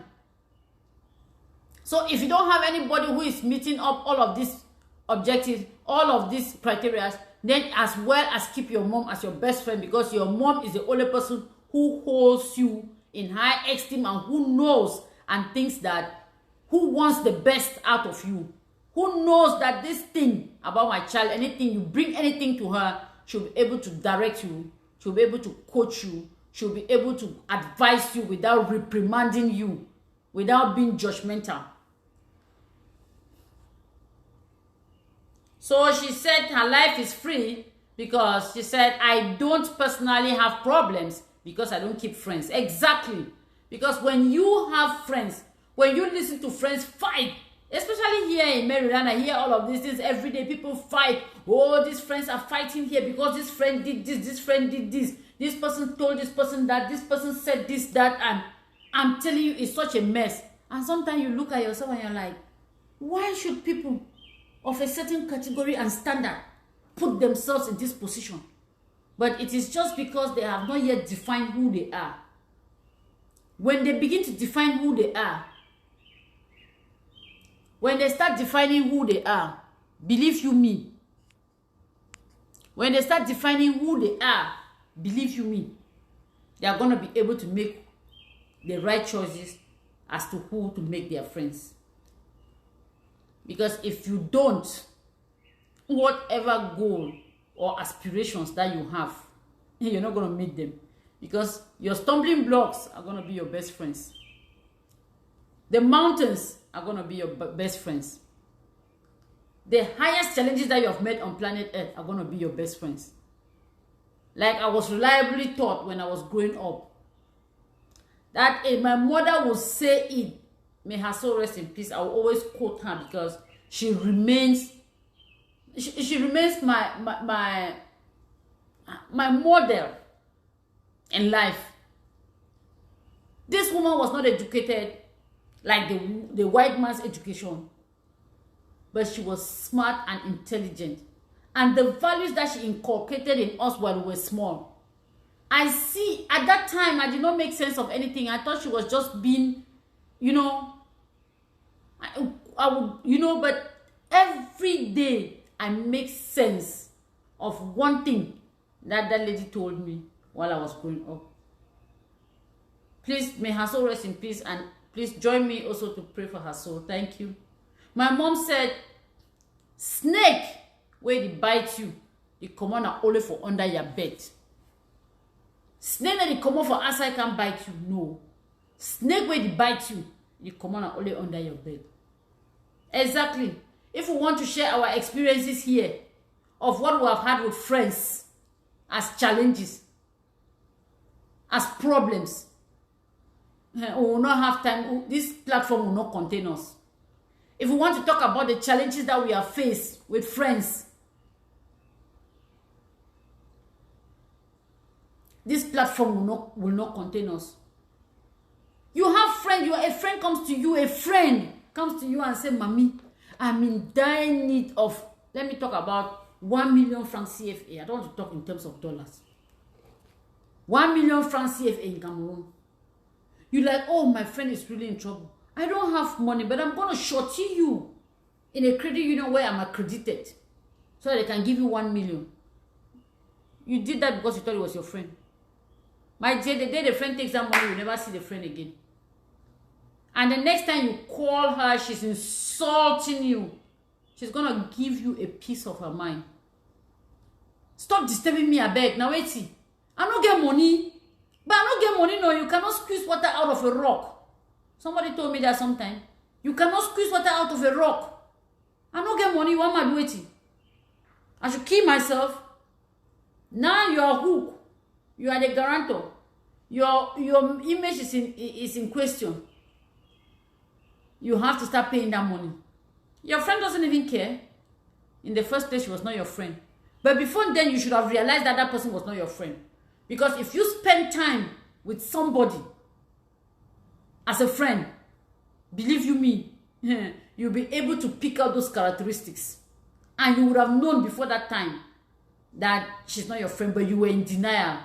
A: So if you don't have anybody who is meeting up all of these objectives, all of these criteria, then as well as keep your mom as your best friend, because your mom is the only person who holds you in high esteem and who knows and thinks that, who wants the best out of you, who knows that this thing about my child, anything, you bring anything to her, she'll be able to direct you, she'll be able to coach you, she'll be able to advise you without reprimanding you, without being judgmental. So she said her life is free because she said, I don't personally have problems because I don't keep friends. Exactly. Because when you have friends, when you listen to friends fight, especially here in Maryland, I hear all of these things every day. People fight. Oh, these friends are fighting here because this friend did this friend did this. This person told this person that, this person said this, that, and I'm telling you, it's such a mess. And sometimes you look at yourself and you're like, why should people of a certain category and standard put themselves in this position? But it is just because they have not yet defined who they are. When they begin to define who they are, when they start defining who they are, believe you me, when they start defining who they are, believe you me, they are going to be able to make the right choices as to who to make their friends. Because if you don't, whatever goal or aspirations that you have, you're not going to meet them. Because your stumbling blocks are going to be your best friends. The mountains are going to be your best friends. The highest challenges that you have met on planet Earth are going to be your best friends. Like I was reliably taught when I was growing up, that if my mother would say it, may her soul rest in peace, I will always quote her because she remains my model in life. This woman was not educated like the white man's education. but she was smart and intelligent. And the values that she inculcated in us while we were small. I see, at that time, I did not make sense of anything. I thought she was just being, you know, I would, you know, but every day I make sense of one thing that lady told me while I was growing up. Please, may her soul rest in peace, and please join me also to pray for her soul. Thank you. My mom said, snake, where they bite you, they come on only for under your bed. Snake that they come on for outside can't bite you. No. Snake where they bite you, they come on only under your bed. Exactly. If we want to share our experiences here of what we have had with friends as challenges, as problems, we will not have time. This platform will not contain us. If we want to talk about the challenges that we have faced with friends, this platform will not contain us. You have friends, a friend comes to you, and say, Mommy, I'm in dire need of, let me talk about 1 million francs CFA. I don't want to talk in terms of dollars. 1 million francs CFA in Cameroon. You're like, oh, my friend is really in trouble. I don't have money, but I'm going to shorty you in a credit union where I'm accredited so that they can give you 1 million. You did that because you thought it was your friend. My dear, the day the friend takes that money, you never see the friend again. And the next time you call her, she's insulting you. She's going to give you a piece of her mind. Stop disturbing me, I beg. Now wait, see. I don't get money. But I don't get money, no. You cannot squeeze water out of a rock. Somebody told me that sometime. You cannot squeeze water out of a rock. I don't get money. What am I doing? I should kill myself. Now you are hook. You are the guarantor. Your image is in question. You have to start paying that money. Your friend doesn't even care. In the first place, she was not your friend. But before then, you should have realized that that person was not your friend. Because if you spend time with somebody as a friend, believe you me, you'll be able to pick out those characteristics. And you would have known before that time that she's not your friend, but you were in denial.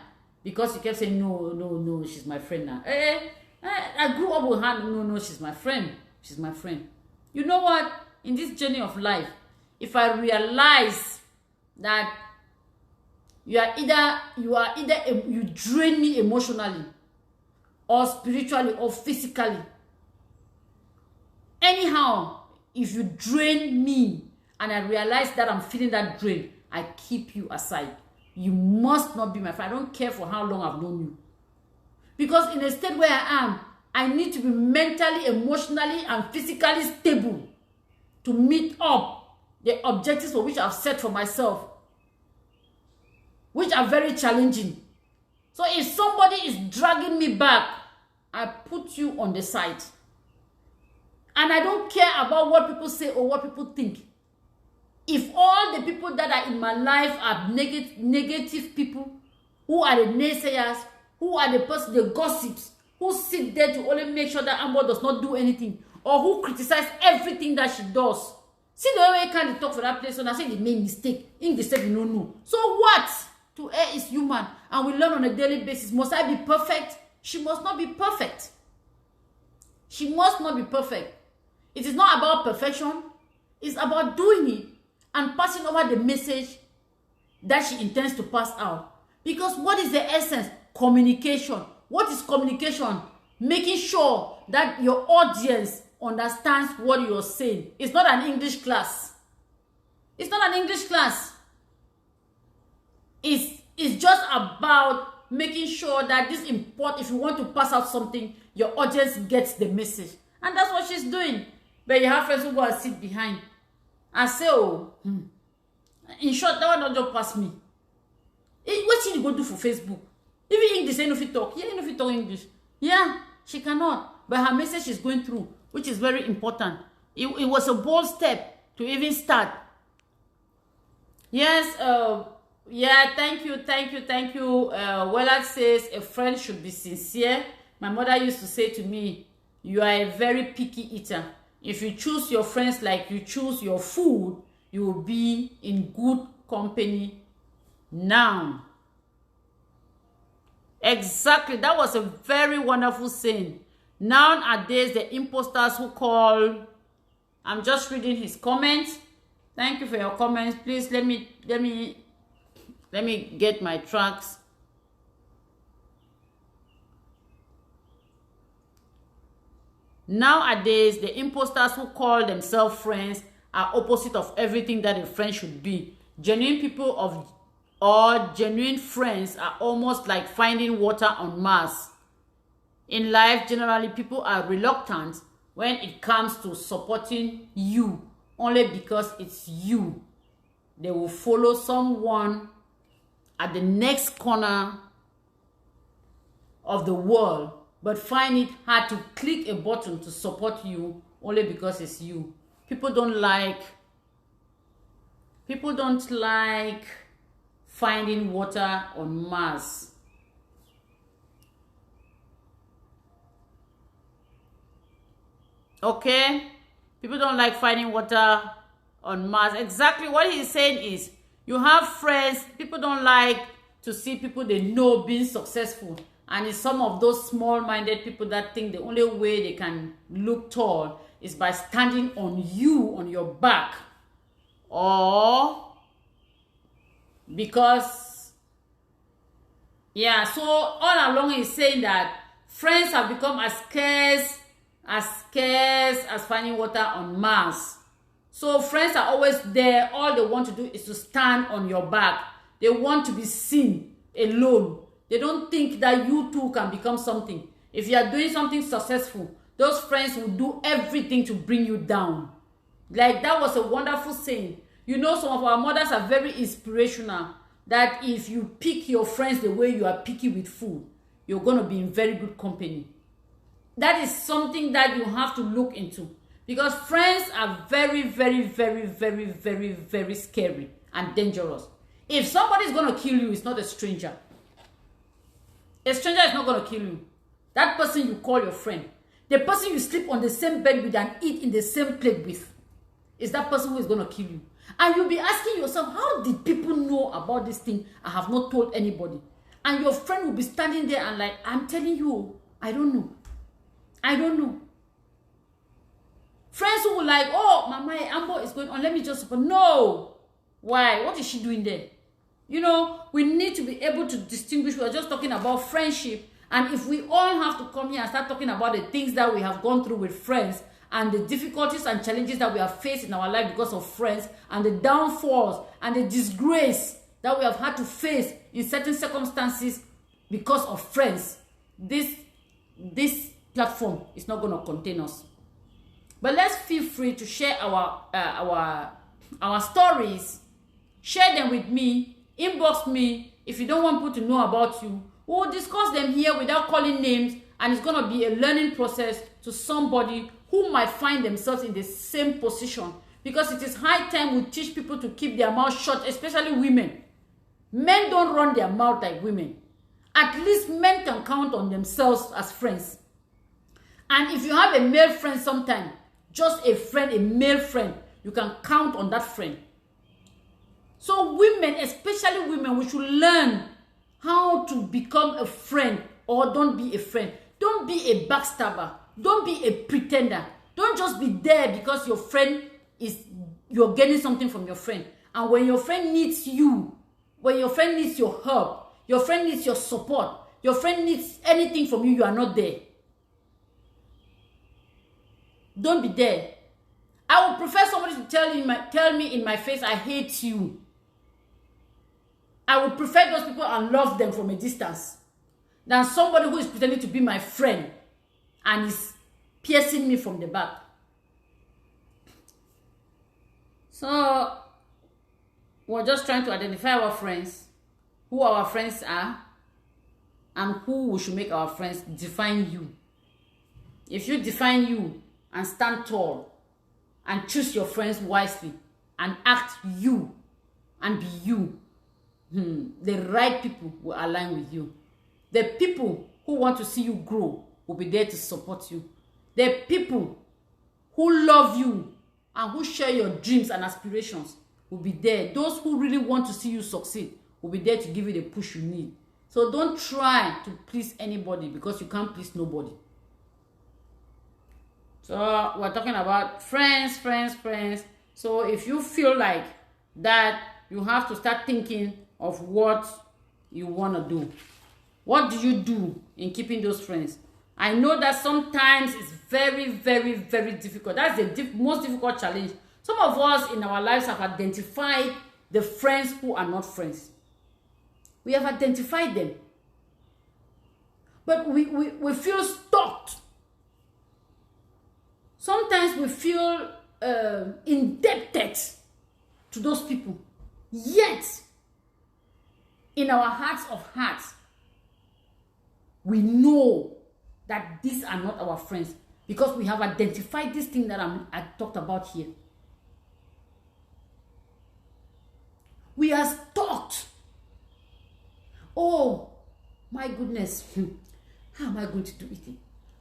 A: Because you kept saying, no, she's my friend now. I grew up with her, no, she's my friend. She's my friend. You know what? In this journey of life, if I realize that you drain me emotionally, or spiritually, or physically. Anyhow, if you drain me, and I realize that I'm feeling that drain, I keep you aside. You must not be my friend. I don't care for how long I've known you. Because in a state where I am, I need to be mentally, emotionally, and physically stable to meet up the objectives for which I've set for myself, which are very challenging. So if somebody is dragging me back, I put you on the side. And I don't care about what people say or what people think. If all the people that are in my life are negative people, who are the naysayers, who are the gossips, who sit there to only make sure that Amber does not do anything, or who criticize everything that she does. See the way I can't talk for that place, and I say they made mistake. In the step, you don't know. So what? To err is human, and we learn on a daily basis. Must I be perfect? She must not be perfect. She must not be perfect. It is not about perfection. It's about doing it and passing over the message that she intends to pass out. Because what is the essence? Communication. What is communication? Making sure that your audience understands what you're saying. It's not an English class. It's not an English class. It's just about making sure that this if you want to pass out something, your audience gets the message. And that's what she's doing. But you have friends who go and sit behind and say, in short, that one don't just pass me. What she go do for Facebook? Even English, ain't no fit talk. You ain't no fit talk English. Yeah, she cannot. But her message is going through, which is very important. It was a bold step to even start. Yes, yeah, thank you. Wellard says a friend should be sincere. My mother used to say to me, you are a very picky eater. If you choose your friends like you choose your food, you will be in good company now. Exactly. That was a very wonderful saying. Nowadays, the imposters who call, I'm just reading his comments. Thank you for your comments. Please let me get my tracks. Nowadays, the imposters who call themselves friends are opposite of everything that a friend should be. Genuine people or genuine friends are almost like finding water on Mars. In life, generally, people are reluctant when it comes to supporting you only because it's you. They will follow someone at the next corner of the world, but find it hard to click a button to support you only because it's you. People don't like finding water on Mars. Okay? People don't like finding water on Mars. Exactly what he's saying is, you have friends, people don't like to see people they know being successful. And it's some of those small-minded people that think the only way they can look tall is by standing on you, on your back. Or because, yeah, so all along he's saying that friends have become as scarce as finding water on Mars. So friends are always there. All they want to do is to stand on your back. They want to be seen alone. They don't think that you too can become something. If you are doing something successful, those friends will do everything to bring you down. Like that was a wonderful saying. You know, some of our mothers are very inspirational. That if you pick your friends the way you are picky with food, you're going to be in very good company. That is something that you have to look into. Because friends are very, very, very, very, very, very scary and dangerous. If somebody is going to kill you, it's not a stranger. A stranger is not going to kill you. That person you call your friend, the person you sleep on the same bed with and eat in the same plate with, is that person who is going to kill you. And you'll be asking yourself, how did people know about this thing? I have not told anybody. And your friend will be standing there and like, I'm telling you, I don't know. I don't know. Friends who will like, oh, Mama, Ambo is going on. Let me just support. No. Why? What is she doing there? You know, we need to be able to distinguish. We are just talking about friendship. And if we all have to come here and start talking about the things that we have gone through with friends and the difficulties and challenges that we have faced in our life because of friends and the downfalls and the disgrace that we have had to face in certain circumstances because of friends, this platform is not going to contain us. But let's feel free to share our stories. Share them with me. Inbox me if you don't want people to know about you. We'll discuss them here without calling names, and it's going to be a learning process to somebody who might find themselves in the same position, because it is high time we teach people to keep their mouth shut, especially women. Men don't run their mouth like women. At least men can count on themselves as friends. And if you have a male friend sometime, just a friend, a male friend, you can count on that friend. So women, especially women, we should learn how to become a friend, or don't be a friend. Don't be a backstabber. Don't be a pretender. Don't just be there because your friend you're getting something from your friend. And when your friend needs you, when your friend needs your help, your friend needs your support, your friend needs anything from you, you are not there. Don't be there. I would prefer somebody to tell me in my face, I hate you. I would prefer those people and love them from a distance than somebody who is pretending to be my friend and is piercing me from the back. So, we're just trying to identify our friends, who our friends are, and who we should make our friends define you. If you define you and stand tall and choose your friends wisely and act you and be you, the right people will align with you. The people who want to see you grow will be there to support you. The people who love you and who share your dreams and aspirations will be there. Those who really want to see you succeed will be there to give you the push you need. So don't try to please anybody, because you can't please nobody. So we're talking about friends. So if you feel like that, you have to start thinking of what you want to do. What do you do in keeping those friends? I know that sometimes it's very, very, very difficult. That's the most difficult challenge. Some of us in our lives have identified the friends who are not friends. We have identified them. But we feel stuck. Sometimes we feel indebted to those people. Yet, in our hearts of hearts, we know that these are not our friends, because we have identified this thing that I talked about here. We are stuck. Oh, my goodness. How am I going to do it?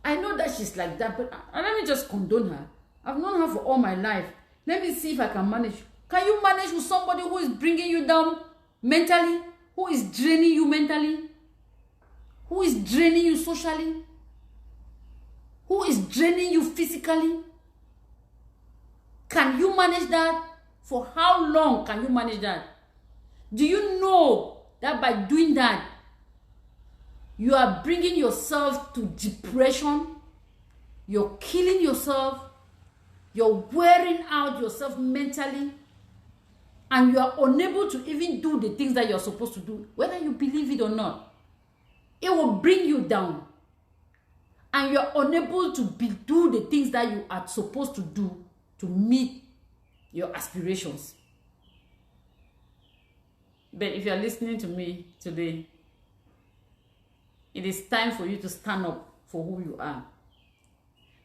A: I know that she's like that, but let me just condone her. I've known her for all my life. Let me see if I can manage. Can you manage with somebody who is bringing you down mentally? Who is draining you mentally? Who is draining you socially? Who is draining you physically? Can you manage that? For how long can you manage that? Do you know that by doing that, you are bringing yourself to depression? You're killing yourself. You're wearing out yourself mentally. And you are unable to even do the things that you're supposed to do, whether you believe it or not. It will bring you down. And you're unable to do the things that you are supposed to do to meet your aspirations. But if you're listening to me today, it is time for you to stand up for who you are.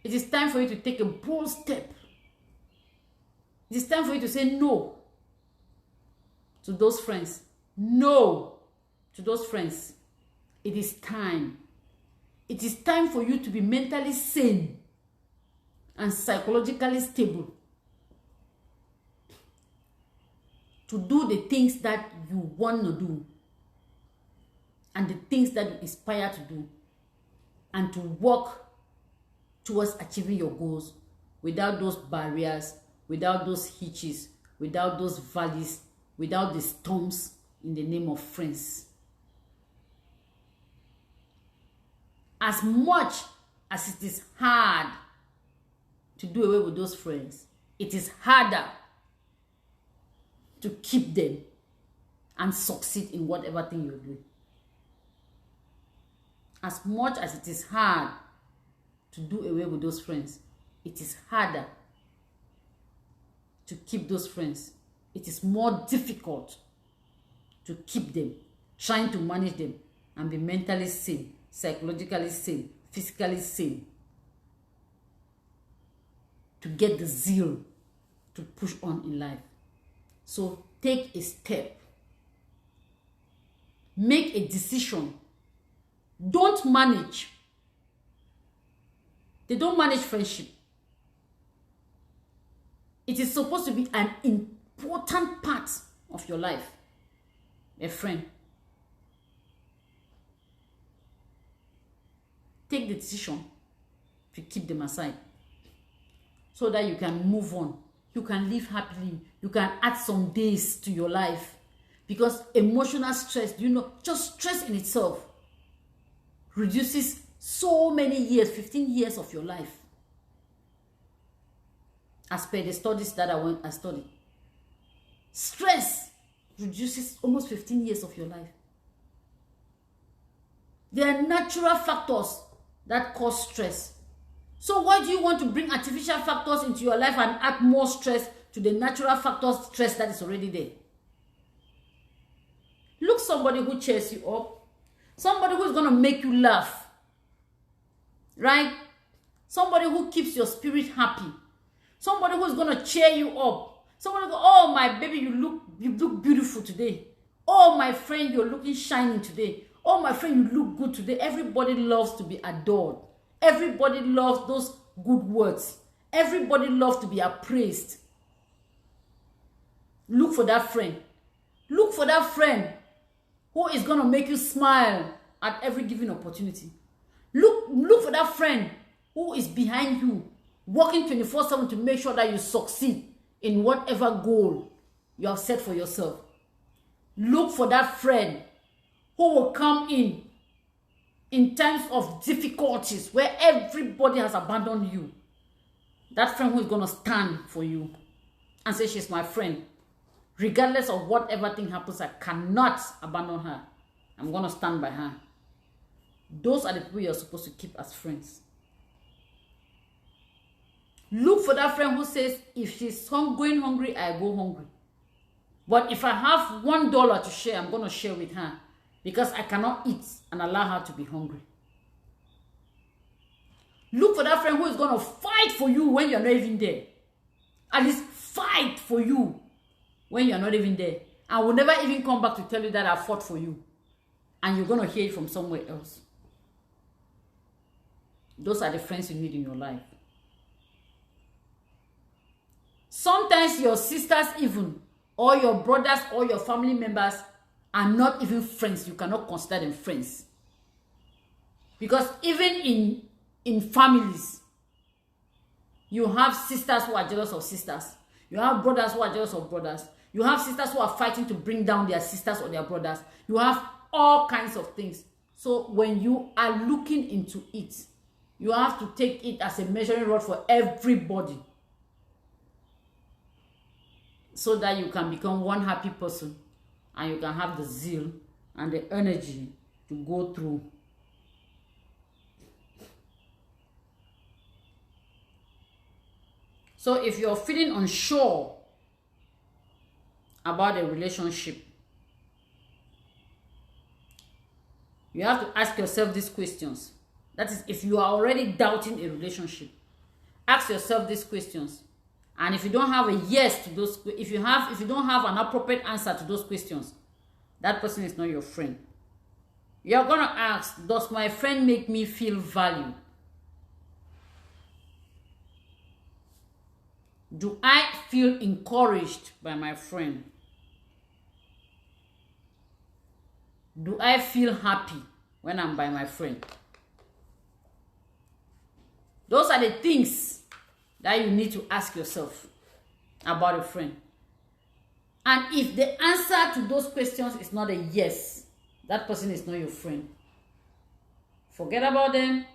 A: It is time for you to take a bold step. It is time for you to say no to those friends. No to those friends. It is time. It is time for you to be mentally sane and psychologically stable, to do the things that you want to do and the things that you aspire to do, and to work towards achieving your goals without those barriers, without those hitches, without those valleys, without the storms, in the name of friends. As much as it is hard to do away with those friends, it is harder to keep them and succeed in whatever thing you're doing. As much as it is hard to do away with those friends, it is harder to keep those friends. It is more difficult to keep them, trying to manage them and be mentally sane, psychologically sane, physically sane, to get the zeal to push on in life. So take a step. Make a decision. Don't manage. They don't manage friendship. It is supposed to be an important part of your life. A friend. Take the decision to keep them aside, so that you can move on. You can live happily. You can add some days to your life. Because emotional stress, just stress in itself reduces so many years, 15 years of your life. As per the studies that I studied. Stress reduces almost 15 years of your life. There are natural factors that cause stress. So why do you want to bring artificial factors into your life and add more stress to the natural factors stress that is already there? Look somebody who cheers you up. Somebody who is going to make you laugh. Right? Somebody who keeps your spirit happy. Somebody who is going to cheer you up. Somebody go, oh my baby, you look beautiful today. Oh my friend, you're looking shining today. Oh my friend, you look good today. Everybody loves to be adored. Everybody loves those good words. Everybody loves to be appraised. Look for that friend. Look for that friend who is going to make you smile at every given opportunity. Look for that friend who is behind you, working 24/7 to make sure that you succeed in whatever goal you have set for yourself. Look for that friend who will come in times of difficulties where everybody has abandoned you. That friend who is going to stand for you and say, she's my friend. Regardless of whatever thing happens, I cannot abandon her. I'm going to stand by her. Those are the people you're supposed to keep as friends. Look for that friend who says, if she's going hungry, I go hungry. But if I have $1 to share, I'm going to share with her because I cannot eat and allow her to be hungry. Look for that friend who is going to fight for you when you're not even there. At least fight for you when you're not even there. And will never even come back to tell you that I fought for you. And you're going to hear it from somewhere else. Those are the friends you need in your life. Sometimes your sisters even, or your brothers, or your family members are not even friends. You cannot consider them friends. Because even in families, you have sisters who are jealous of sisters. You have brothers who are jealous of brothers. You have sisters who are fighting to bring down their sisters or their brothers. You have all kinds of things. So when you are looking into it, you have to take it as a measuring rod for everybody, so that you can become one happy person and you can have the zeal and the energy to go through. So if you're feeling unsure about a relationship, you have to ask yourself these questions. That is, if you are already doubting a relationship, ask yourself these questions. And if you don't have a yes to those, if you don't have an appropriate answer to those questions, that person is not your friend. You're going to ask, does my friend make me feel valued? Do I feel encouraged by my friend? Do I feel happy when I'm by my friend? Those are the things that you need to ask yourself about a friend. And if the answer to those questions is not a yes, that person is not your friend. Forget about them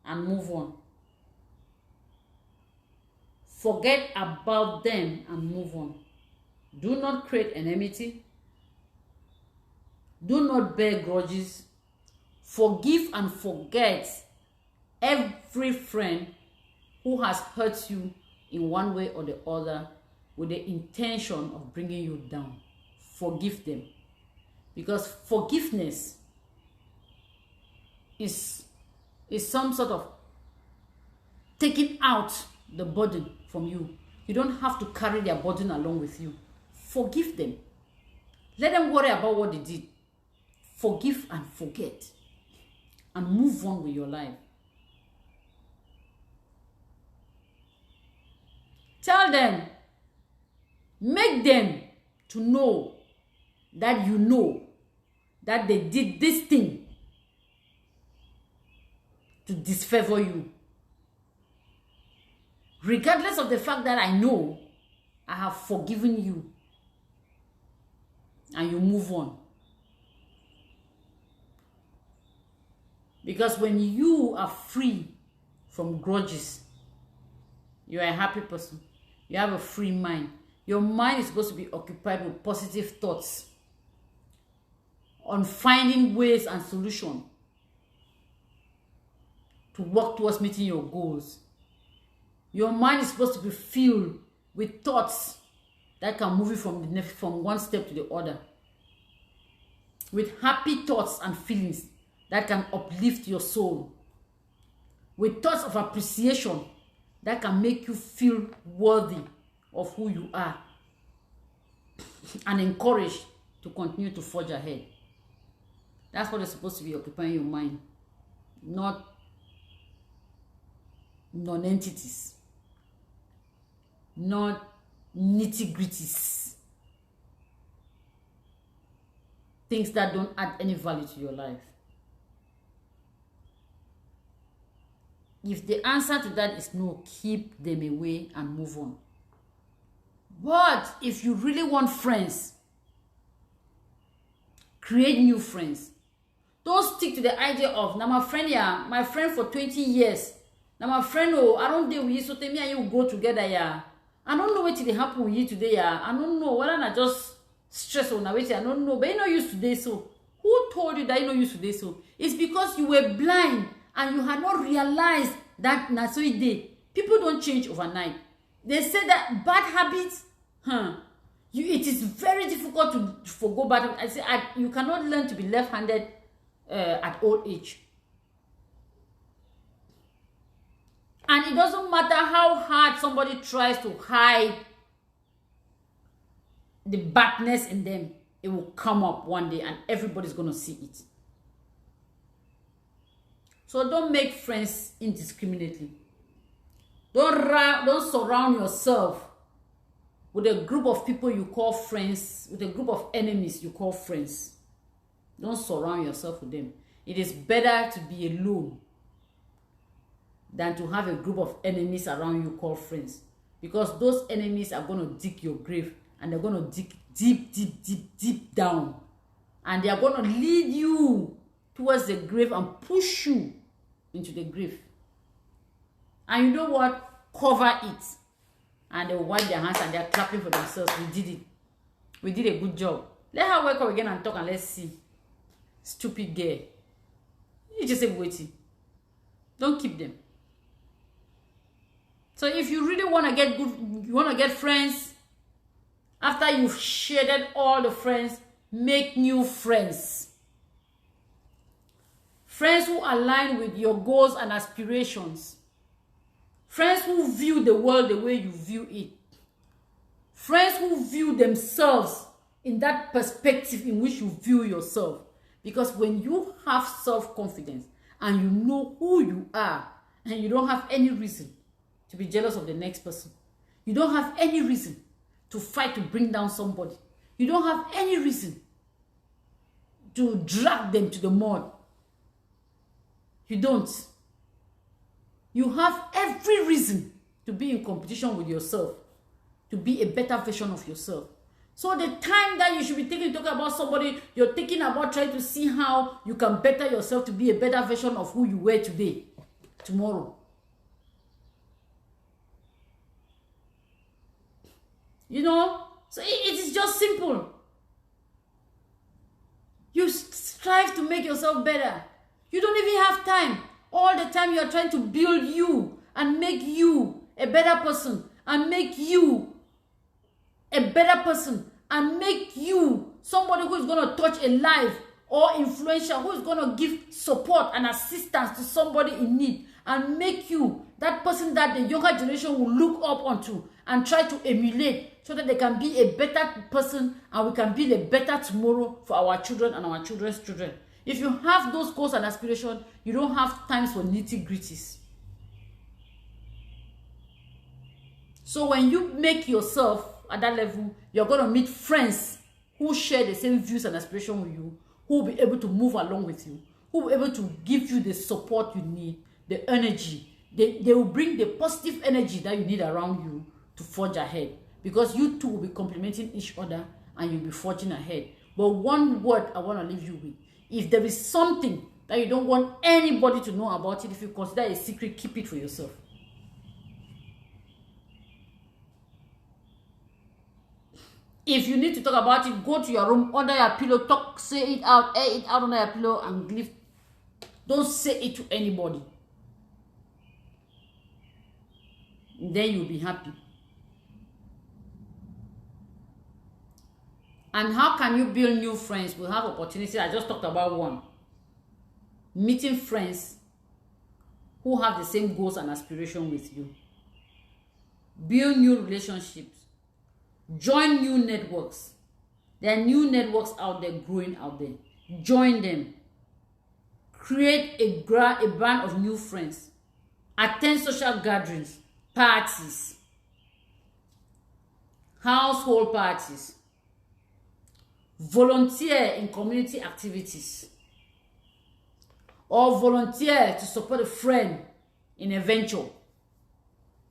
A: and move on. Forget about them and move on. Do not create enmity. Do not bear grudges. Forgive and forget every friend who has hurt you in one way or the other with the intention of bringing you down. Forgive them. Because forgiveness is some sort of taking out the burden from you. You don't have to carry their burden along with you. Forgive them. Let them worry about what they did. Forgive and forget. And move on with your life. Tell them, make them to know that they did this thing to disfavor you. Regardless of the fact that I know I have forgiven you, and you move on. Because when you are free from grudges, you are a happy person. You have a free mind. Your mind is supposed to be occupied with positive thoughts on finding ways and solutions to work towards meeting your goals. Your mind is supposed to be filled with thoughts that can move you from one step to the other. With happy thoughts and feelings that can uplift your soul. With thoughts of appreciation that can make you feel worthy of who you are. And encouraged to continue to forge ahead. That's what is supposed to be occupying your mind. Not non-entities. not nitty-gritties. Things that don't add any value to your life. If the answer to that is no, keep them away and move on. But if you really want friends, create new friends. Don't stick to the idea of, now my friend, yeah, my friend for 20 years. Now my friend, oh, I don't deal with you, so tell me and you go together, yeah. I don't know what will happen with you today, yeah. I don't know whether I just stress on it, I don't know. But you know you today, so who told you that you know you today, so? It's because you were blind and you had not realized that so it did. People don't change overnight. They say that bad habits, it is very difficult to forgo bad habits. I say you cannot learn to be left-handed at old age. And it doesn't matter how hard somebody tries to hide the badness in them, it will come up one day and everybody's going to see it. So don't make friends indiscriminately. Don't surround yourself with a group of people you call friends, with a group of enemies you call friends. Don't surround yourself with them. It is better to be alone than to have a group of enemies around you called friends. Because those enemies are going to dig your grave, and they're going to dig deep, deep, deep, deep down. And they are going to lead you towards the grave and push you into the grave. And you know what? Cover it. And they will wipe their hands and they're clapping for themselves. We did it. We did a good job. Let her wake up again and talk and let's see. Stupid girl. You just say waiting. Don't keep them. So if you really want to get good, you want to get friends, after you've shaded all the friends, make new friends. Friends who align with your goals and aspirations. Friends who view the world the way you view it. Friends who view themselves in that perspective in which you view yourself. Because when you have self-confidence and you know who you are, and you don't have any reason to be jealous of the next person. You don't have any reason to fight to bring down somebody. You don't have any reason to drag them to the mud. You don't. You have every reason to be in competition with yourself, to be a better version of yourself. So the time that you should be talking about somebody, you're thinking about trying to see how you can better yourself to be a better version of who you were today, tomorrow. You know, so it is just simple. You strive to make yourself better. You don't even have time. All the time you are trying to build you and make you a better person and make you a better person and make you somebody who is going to touch a life or influential, who is going to give support and assistance to somebody in need and make you that person that the younger generation will look up onto and try to emulate so that they can be a better person and we can build a better tomorrow for our children and our children's children. If you have those goals and aspirations, you don't have times for nitty-gritties. So when you make yourself at that level, you're going to meet friends who share the same views and aspirations with you, who will be able to move along with you, who will be able to give you the support you need, the energy. They will bring the positive energy that you need around you to forge ahead. Because you two will be complementing each other and you'll be forging ahead. But one word I want to leave you with. If there is something that you don't want anybody to know about it, if you consider it a secret, keep it for yourself. If you need to talk about it, go to your room, under your pillow, talk, say it out, air it out under your pillow, and leave. Don't say it to anybody. Then you'll be happy. And how can you build new friends? We have opportunities. I just talked about one. Meeting friends who have the same goals and aspirations with you. Build new relationships. Join new networks. There are new networks out there growing out there. Join them. Create a band of new friends. Attend social gatherings, parties. household parties, volunteer in community activities, or volunteer to support a friend in a venture.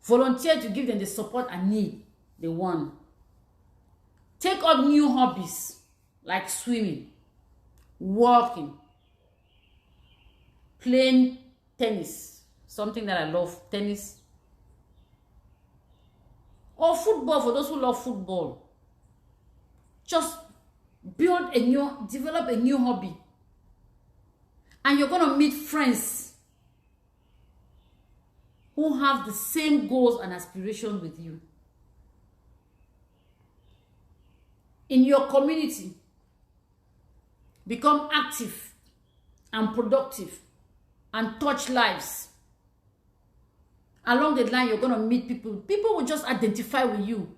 A: Volunteer to give them the support and need they want. Take up new hobbies like swimming, walking, playing tennis, something that I love, tennis, or football for those who love football. Just develop a new hobby. And you're going to meet friends who have the same goals and aspirations with you. In your community, become active and productive and touch lives. Along the line, you're going to meet people. People will just identify with you.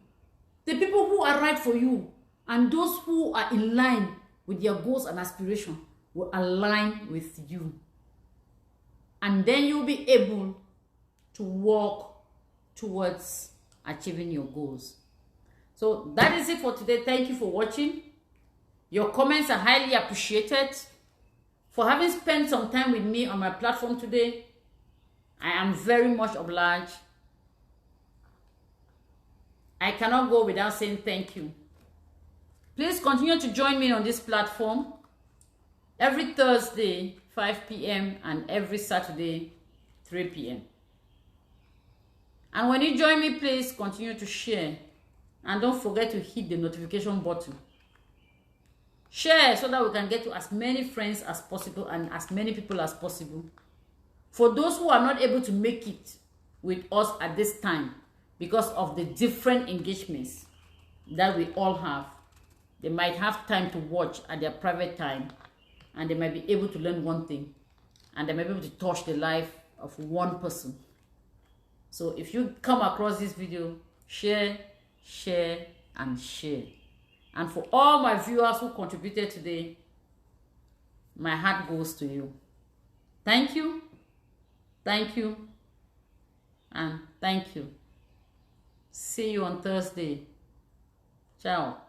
A: The people who are right for you and those who are in line with your goals and aspirations will align with you. And then you'll be able to walk towards achieving your goals. So that is it for today. Thank you for watching. Your comments are highly appreciated. For having spent some time with me on my platform today, I am very much obliged. I cannot go without saying thank you. Please continue to join me on this platform every Thursday, 5 p.m. and every Saturday, 3 p.m. And when you join me, please continue to share. And don't forget to hit the notification button. Share so that we can get to as many friends as possible and as many people as possible. For those who are not able to make it with us at this time because of the different engagements that we all have, they might have time to watch at their private time, and they might be able to learn one thing, and they might be able to touch the life of one person. So if you come across this video, share, and share. And for all my viewers who contributed today, my heart goes to you. Thank you, and thank you. See you on Thursday. Ciao.